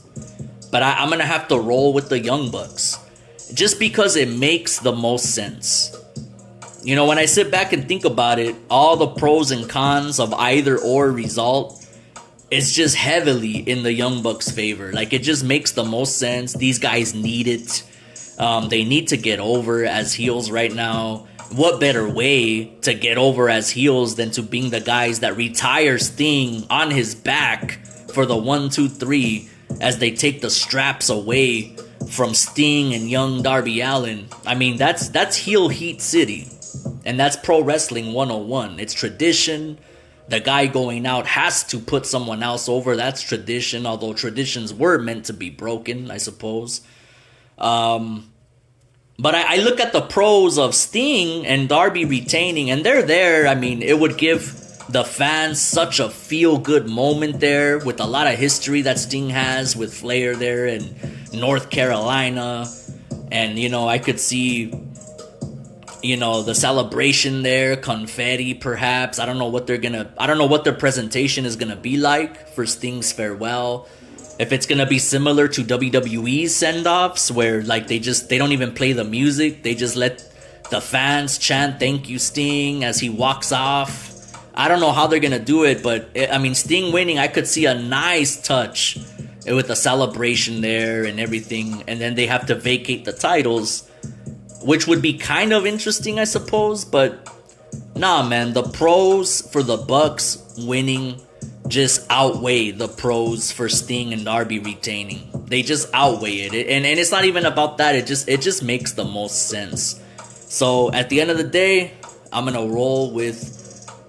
But I'm going to have to roll with the Young Bucks. Just because it makes the most sense. You know, when I sit back and think about it, all the pros and cons of either or result, it's just heavily in the Young Bucks' favor. Like, it just makes the most sense. These guys need it. They need to get over as heels right now. What better way to get over as heels than to being the guys that retire Sting on his back for the 1, 2, 3 as they take the straps away from Sting and young Darby Allin. I mean, that's heel heat city. And that's pro wrestling 101. It's tradition. The guy going out has to put someone else over. That's tradition. Although traditions were meant to be broken, I suppose. But I look at the pros of Sting and Darby retaining, and they're there. I mean, it would give the fans such a feel-good moment there with a lot of history that Sting has with Flair there in North Carolina. And, you know, I could see, you know, the celebration there, confetti perhaps. I don't know what their presentation is gonna be like for Sting's farewell. If it's gonna be similar to WWE's send-offs, where like they don't even play the music, they just let the fans chant "Thank you, Sting" as he walks off. I don't know how they're gonna do it, but I mean, Sting winning, I could see a nice touch with the celebration there and everything, and then they have to vacate the titles, which would be kind of interesting, I suppose. But nah, man, the pros for the Bucks winning just outweigh the pros for Sting and Darby retaining. They just outweigh it, and it's not even about that. It just makes the most sense. So at the end of the day, I'm gonna roll with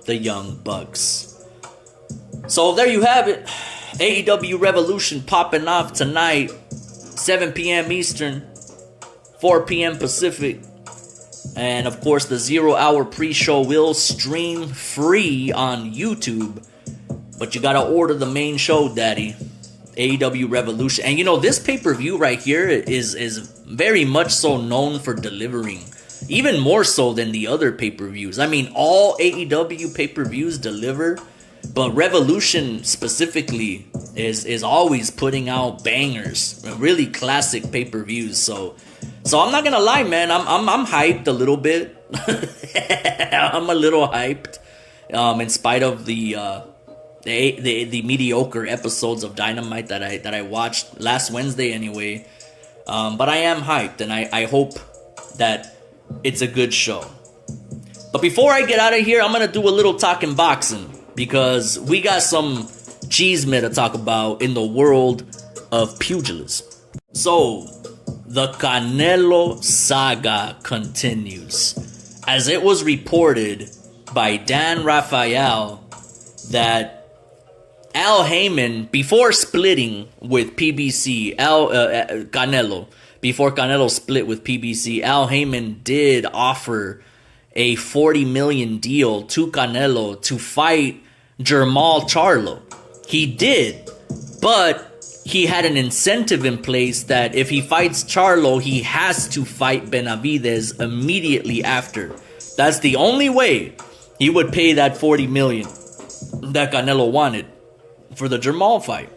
the Young Bucks. So there you have it. AEW Revolution popping off tonight, 7 p.m. Eastern, 4 p.m. Pacific. And of course, the 0 hour pre-show will stream free on YouTube. But you gotta order the main show, daddy. AEW Revolution. And you know, this pay-per-view right here is very much so known for delivering. Even more so than the other pay-per-views. I mean, all AEW pay-per-views deliver, but Revolution specifically is always putting out bangers, really classic pay-per-views. So I'm not gonna lie, man. I'm hyped a little bit. I'm a little hyped, in spite of the mediocre episodes of Dynamite that I watched last Wednesday anyway. But I am hyped, and I hope that it's a good show. But before I get out of here, I'm gonna do a little talking boxing, because we got some cheeseman to talk about in the world of pugilism. So the Canelo saga continues, as it was reported by Dan Rafael that Al Heyman, before splitting with PBC, before Canelo split with PBC, Al Heyman did offer a $40 million deal to Canelo to fight Jermall Charlo. He did, but he had an incentive in place that if he fights Charlo, he has to fight Benavidez immediately after. That's the only way he would pay that $40 million that Canelo wanted for the Jermall fight,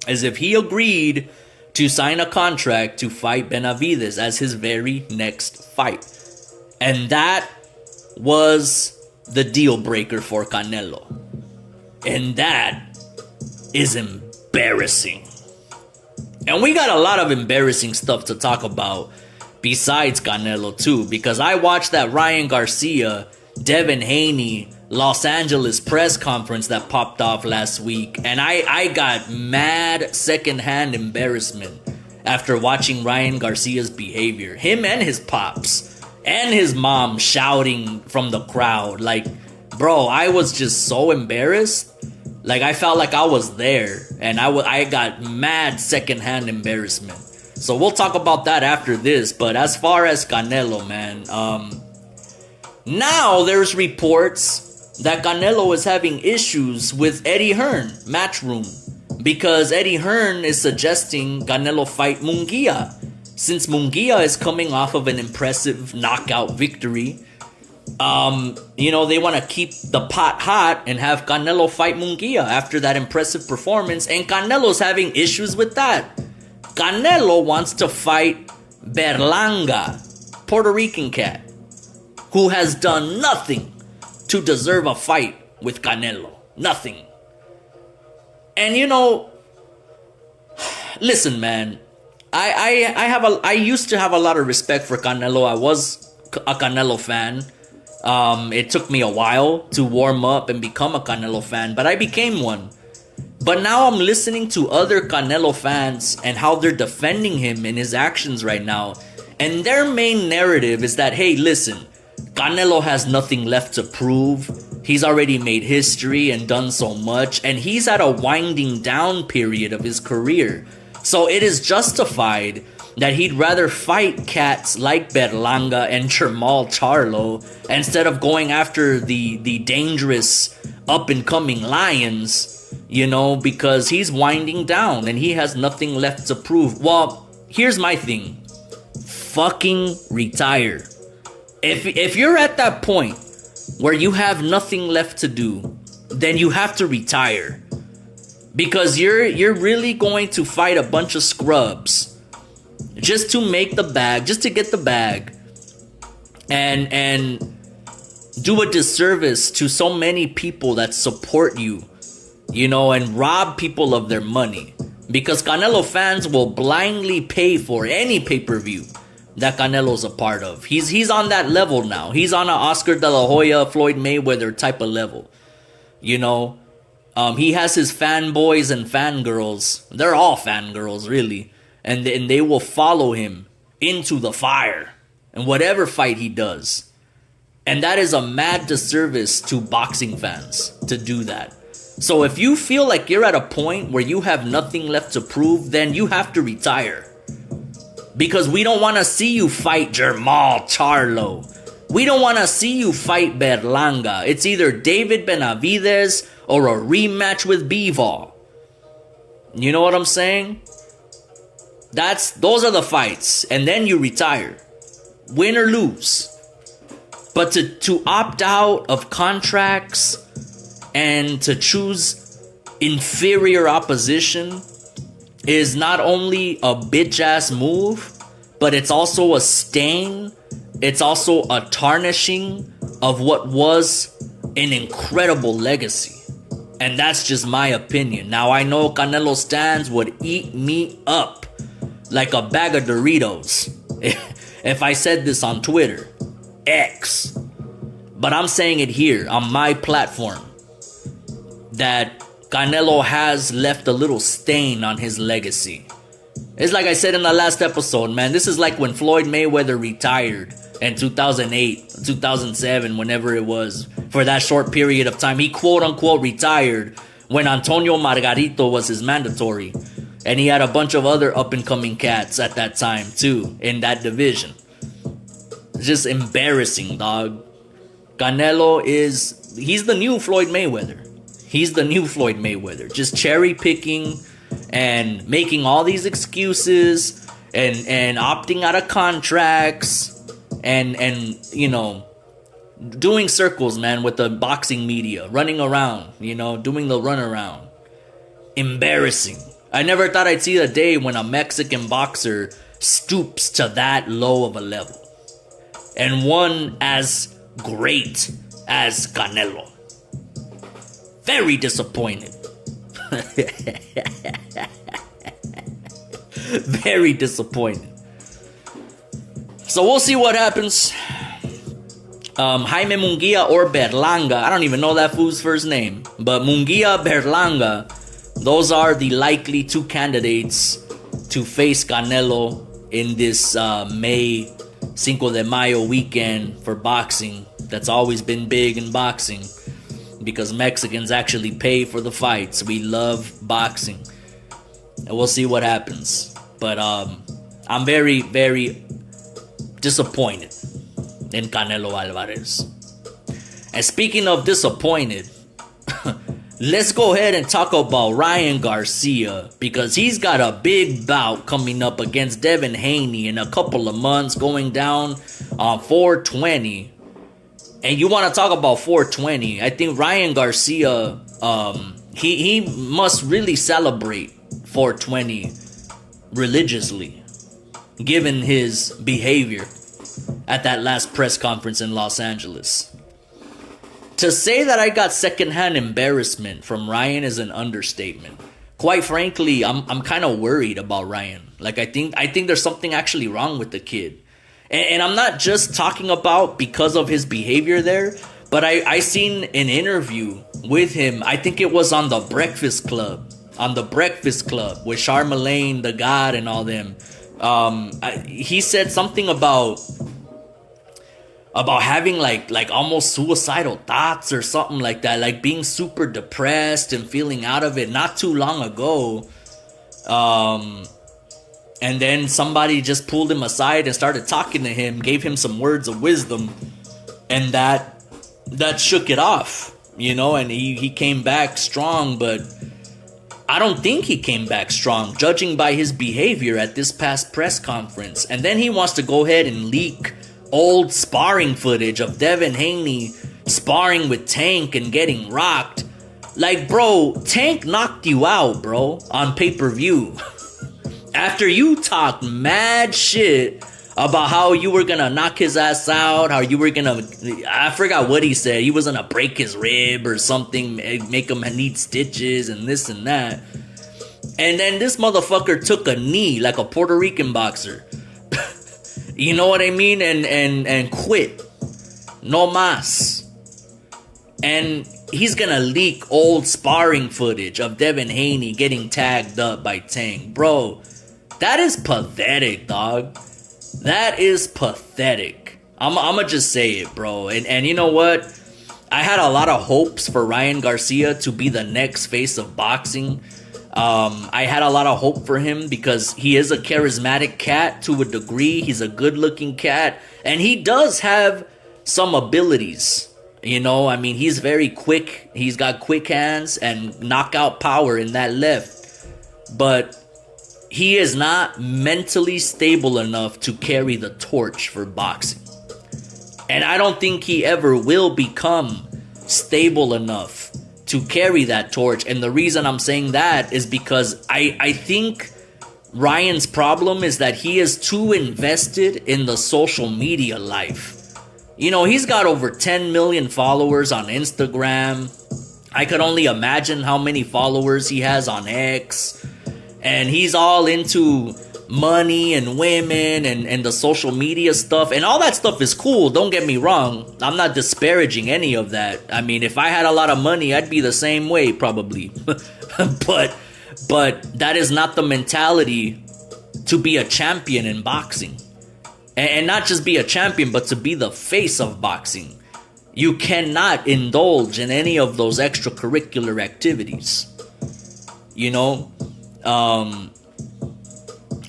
as if he agreed to sign a contract to fight Benavidez as his very next fight. And that was the deal breaker for Canelo. And that is embarrassing. And we got a lot of embarrassing stuff to talk about besides Canelo too, because I watched that Ryan Garcia, Devin Haney Los Angeles press conference that popped off last week, and I got mad secondhand embarrassment after watching Ryan Garcia's behavior. Him and his pops and his mom shouting from the crowd. Like, bro, I was just so embarrassed. Like, I felt like I was there, and I got mad secondhand embarrassment. So we'll talk about that after this. But as far as Canelo, man, now there's reports that Canelo is having issues with Eddie Hearn, Matchroom, because Eddie Hearn is suggesting Canelo fight Munguia, since Munguia is coming off of an impressive knockout victory. They want to keep the pot hot and have Canelo fight Munguia after that impressive performance, and Canelo's having issues with that. Canelo wants to fight Berlanga, Puerto Rican cat, who has done nothing to deserve a fight with Canelo. Nothing. And listen, man, I used to have a lot of respect for Canelo. I was a Canelo fan. It took me a while to warm up and become a Canelo fan, but I became one. But now I'm listening to other Canelo fans and how they're defending him in his actions right now. And their main narrative is that, hey, listen, Canelo has nothing left to prove. He's already made history and done so much, and he's at a winding down period of his career. So it is justified that he'd rather fight cats like Berlanga and Jermall Charlo instead of going after the dangerous up-and-coming lions, because he's winding down and he has nothing left to prove. Well, here's my thing. Fucking retire. If you're at that point where you have nothing left to do, then you have to retire. Because you're really going to fight a bunch of scrubs just to make the bag, just to get the bag, and do a disservice to so many people that support you, and rob people of their money. Because Canelo fans will blindly pay for any pay-per-view that Canelo's a part of. He's on that level now. He's on an Oscar De La Hoya, Floyd Mayweather type of level. He has his fanboys and fangirls. They're all fangirls, really. And they will follow him into the fire in whatever fight he does. And that is a mad disservice to boxing fans to do that. So if you feel like you're at a point where you have nothing left to prove, then you have to retire. Because we don't want to see you fight Jermall Charlo. We don't want to see you fight Berlanga. It's either David Benavidez or a rematch with Bivol. You know what I'm saying? Those are the fights. And then you retire. Win or lose. But to opt out of contracts and to choose inferior opposition is not only a bitch-ass move, but it's also a stain. It's also a tarnishing of what was an incredible legacy. And that's just my opinion. Now, I know Canelo stans would eat me up like a bag of Doritos if I said this on Twitter, X. But I'm saying it here on my platform that Canelo has left a little stain on his legacy. It's like I said in the last episode, man. This is like when Floyd Mayweather retired in 2008, 2007, whenever it was. For that short period of time, he quote-unquote retired when Antonio Margarito was his mandatory. And he had a bunch of other up-and-coming cats at that time, too, in that division. It's just embarrassing, dog. Canelo he's the new Floyd Mayweather. He's the new Floyd Mayweather. Just cherry-picking and making all these excuses and opting out of contracts and doing circles, man, with the boxing media, running around, doing the runaround. Embarrassing. I never thought I'd see the day when a Mexican boxer stoops to that low of a level. And one as great as Canelo. Very disappointed. Very disappointed. So we'll see what happens. Jaime Munguia or Berlanga. I don't even know that fool's first name. But Munguia, Berlanga, those are the likely two candidates to face Canelo in this May Cinco de Mayo weekend for boxing. That's always been big in boxing because Mexicans actually pay for the fights. We love boxing. And we'll see what happens. But I'm very, very disappointed in Canelo Alvarez. And speaking of disappointed, let's go ahead and talk about Ryan Garcia, because he's got a big bout coming up against Devin Haney in a couple of months, going down on 420. And you want to talk about 420? I think Ryan Garcia, he must really celebrate 420 religiously, given his behavior at that last press conference in Los Angeles. To say that I got secondhand embarrassment from Ryan is an understatement. Quite frankly, I'm kind of worried about Ryan. Like, I think there's something actually wrong with the kid. And I'm not just talking about because of his behavior there, but I seen an interview with him. I think it was on the Breakfast Club. With Charlemagne, the God, and all them. He said something about having like almost suicidal thoughts or something like that, like being super depressed and feeling out of it not too long ago. And then somebody just pulled him aside and started talking to him, gave him some words of wisdom, and that shook it off, you know, and he came back strong. But I don't think he came back strong, judging by his behavior at this past press conference. And then he wants to go ahead and leak old sparring footage of Devin Haney sparring with Tank and getting rocked. Like, bro, Tank knocked you out, bro, on pay-per-view. After you talked mad shit about how you were gonna knock his ass out, how you were gonna, I forgot what he said. He was gonna break his rib or something, make him need stitches and this and that. And then this motherfucker took a knee like a Puerto Rican boxer. You know what I mean? And quit. No mas. And he's gonna leak old sparring footage of Devin Haney getting tagged up by Tank. Bro, that is pathetic, dog. That is pathetic. I'ma just say it, bro. And you know what? I had a lot of hopes for Ryan Garcia to be the next face of boxing. I had a lot of hope for him because he is a charismatic cat to a degree. He's a good-looking cat, and he does have some abilities. You know, I mean, he's very quick. He's got quick hands and knockout power in that left. But he is not mentally stable enough to carry the torch for boxing. And I don't think he ever will become stable enough to carry that torch. And the reason I'm saying that is because I think Ryan's problem is that he is too invested in the social media life. You know, he's got over 10 million followers on Instagram. I could only imagine how many followers he has on X. And he's all into money and women and the social media stuff. And all that stuff is cool, don't get me wrong. I'm not disparaging any of that. I mean, if I had a lot of money, I'd be the same way, probably. But that is not the mentality to be a champion in boxing. And not just be a champion, but to be the face of boxing. You cannot indulge in any of those extracurricular activities. You know?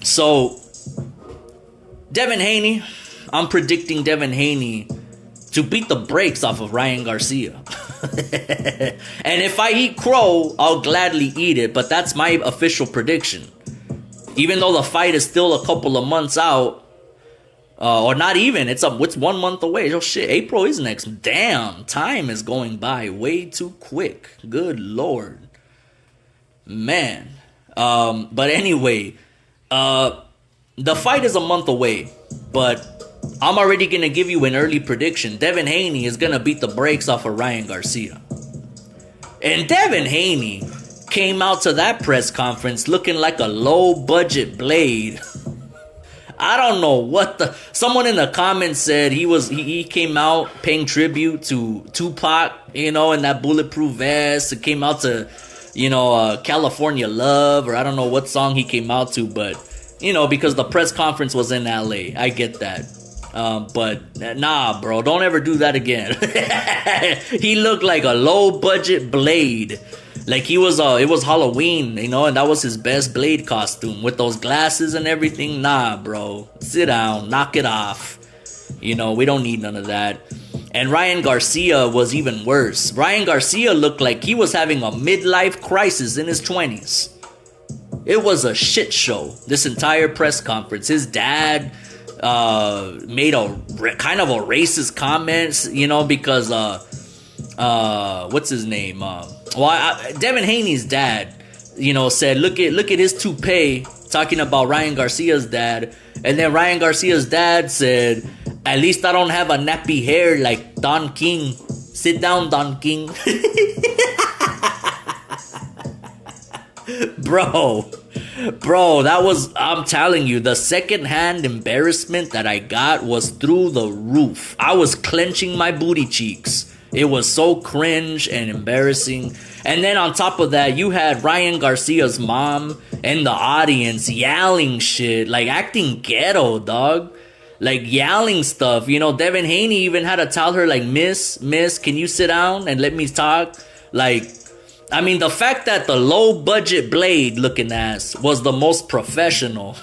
So, Devin Haney, I'm predicting Devin Haney to beat the brakes off of Ryan Garcia. And if I eat crow, I'll gladly eat it, but that's my official prediction. Even though the fight is still a couple of months out, or not even, it's 1 month away. Oh shit, April is next. Damn, time is going by way too quick. Good Lord. Man. But anyway, the fight is a month away, but I'm already going to give you an early prediction. Devin Haney is going to beat the brakes off of Ryan Garcia. And Devin Haney came out to that press conference looking like a low-budget Blade. I don't know what the. Someone in the comments said he came out paying tribute to Tupac, in that bulletproof vest. It came out to, California Love, or I don't know what song he came out to, but because the press conference was in LA. I get that. But nah, bro, don't ever do that again. He looked like a low budget Blade. Like it was Halloween, and that was his best Blade costume with those glasses and everything. Nah, bro, sit down, knock it off. We don't need none of that. And Ryan Garcia was even worse. Ryan Garcia looked like he was having a midlife crisis in his 20s. It was a shit show, this entire press conference. His dad made a kind of a racist comments, because what's his name? Devin Haney's dad, said, look at his toupee, talking about Ryan Garcia's dad. And then Ryan Garcia's dad said, at least I don't have a nappy hair like Don King. Sit down, Don King. Bro, I'm telling you, the secondhand embarrassment that I got was through the roof. I was clenching my booty cheeks. It was so cringe and embarrassing. And then on top of that, you had Ryan Garcia's mom and the audience yelling shit, like acting ghetto, dog. Like yelling stuff. Devin Haney even had to tell her, like, Miss, can you sit down and let me talk? Like, I mean, the fact that the low-budget Blade looking ass was the most professional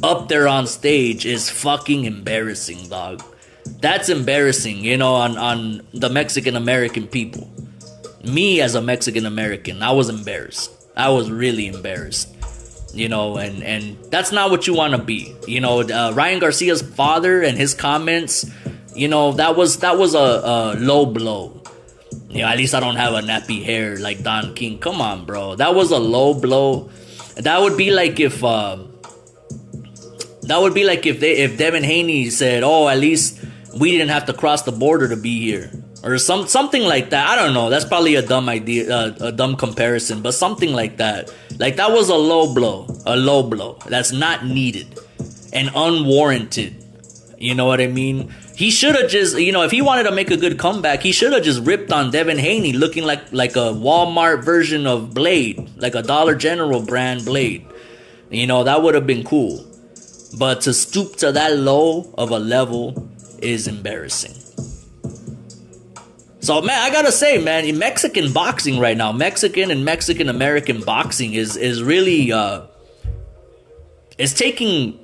up there on stage is fucking embarrassing, dog. That's embarrassing, on the Mexican-American people. Me as a Mexican-American, I was embarrassed. I was really embarrassed. And that's not what you want to be. Ryan Garcia's father and his comments, that was a low blow. At least I don't have a nappy hair like Don King. Come on, bro. That was a low blow. That would be like if Devin Haney said, "Oh, at least we didn't have to cross the border to be here," or something like that. I don't know. That's probably a dumb idea, a dumb comparison, but something like that. Like that was a low blow. That's not needed and unwarranted. You know what I mean? He should have just, if he wanted to make a good comeback, he should have just ripped on Devin Haney looking like a Walmart version of Blade, like a Dollar General brand Blade. That would have been cool. But to stoop to that low of a level is embarrassing. So, man, I gotta say, man, in Mexican boxing right now, Mexican and Mexican-American boxing is really, is taking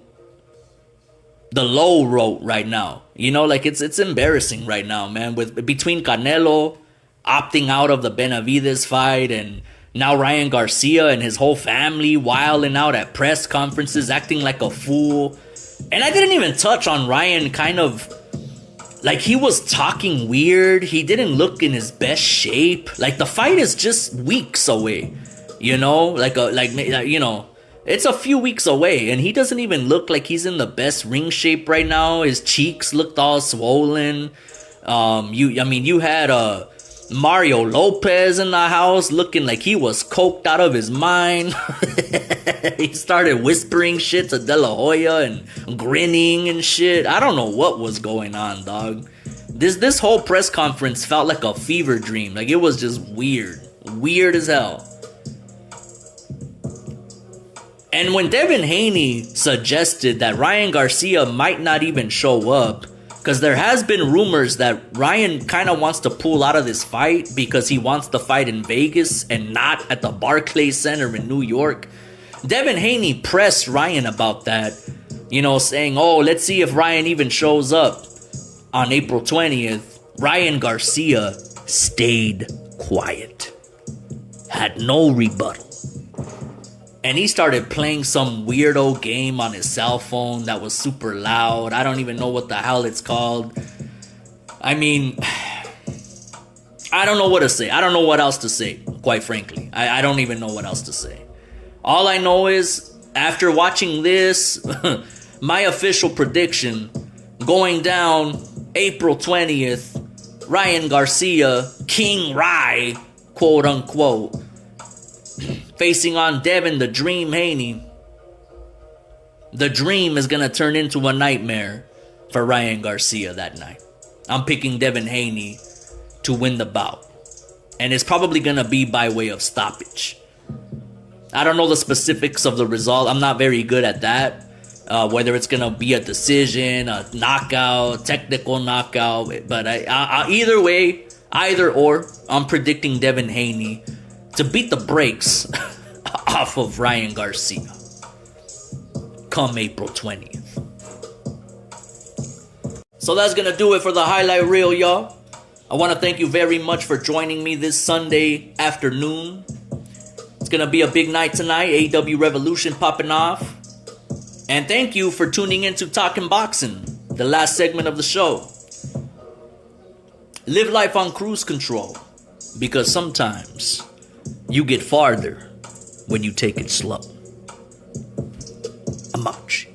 the low road right now. It's embarrassing right now, man. Between Canelo opting out of the Benavides fight and now Ryan Garcia and his whole family wilding out at press conferences, acting like a fool. And I didn't even touch on Ryan kind of, like, he was talking weird. He didn't look in his best shape. Like, the fight is just weeks away, it's a few weeks away, and he doesn't even look like he's in the best ring shape right now. His cheeks looked all swollen. You had Mario Lopez in the house looking like he was coked out of his mind. He started whispering shit to De La Hoya and grinning and shit. I don't know what was going on, dog. This whole press conference felt like a fever dream. Like, it was just weird as hell. And when Devin Haney suggested that Ryan Garcia might not even show up, because there has been rumors that Ryan kind of wants to pull out of this fight because he wants to fight in Vegas and not at the Barclays Center in New York. Devin Haney pressed Ryan about that, saying, "Oh, let's see if Ryan even shows up on April 20th. Ryan Garcia stayed quiet, had no rebuttal. And he started playing some weirdo game on his cell phone that was super loud. I don't even know what the hell it's called. I mean, I don't know what to say. I don't know what else to say, quite frankly. I don't even know what else to say. All I know is, after watching this, my official prediction, going down April 20th, Ryan Garcia, King Rye, quote unquote, facing on Devin the Dream Haney. The dream is going to turn into a nightmare for Ryan Garcia that night. I'm picking Devin Haney to win the bout. And it's probably going to be by way of stoppage. I don't know the specifics of the result. I'm not very good at that. Whether it's going to be a decision, a knockout, technical knockout. But either way, either or, I'm predicting Devin Haney to beat the brakes off of Ryan Garcia come April 20th. So that's going to do it for the highlight reel, y'all. I want to thank you very much for joining me this Sunday afternoon. It's going to be a big night tonight. AEW Revolution popping off. And thank you for tuning in to Talkin' Boxin, the last segment of the show. Live life on cruise control, because sometimes you get farther when you take it slow. I'm out.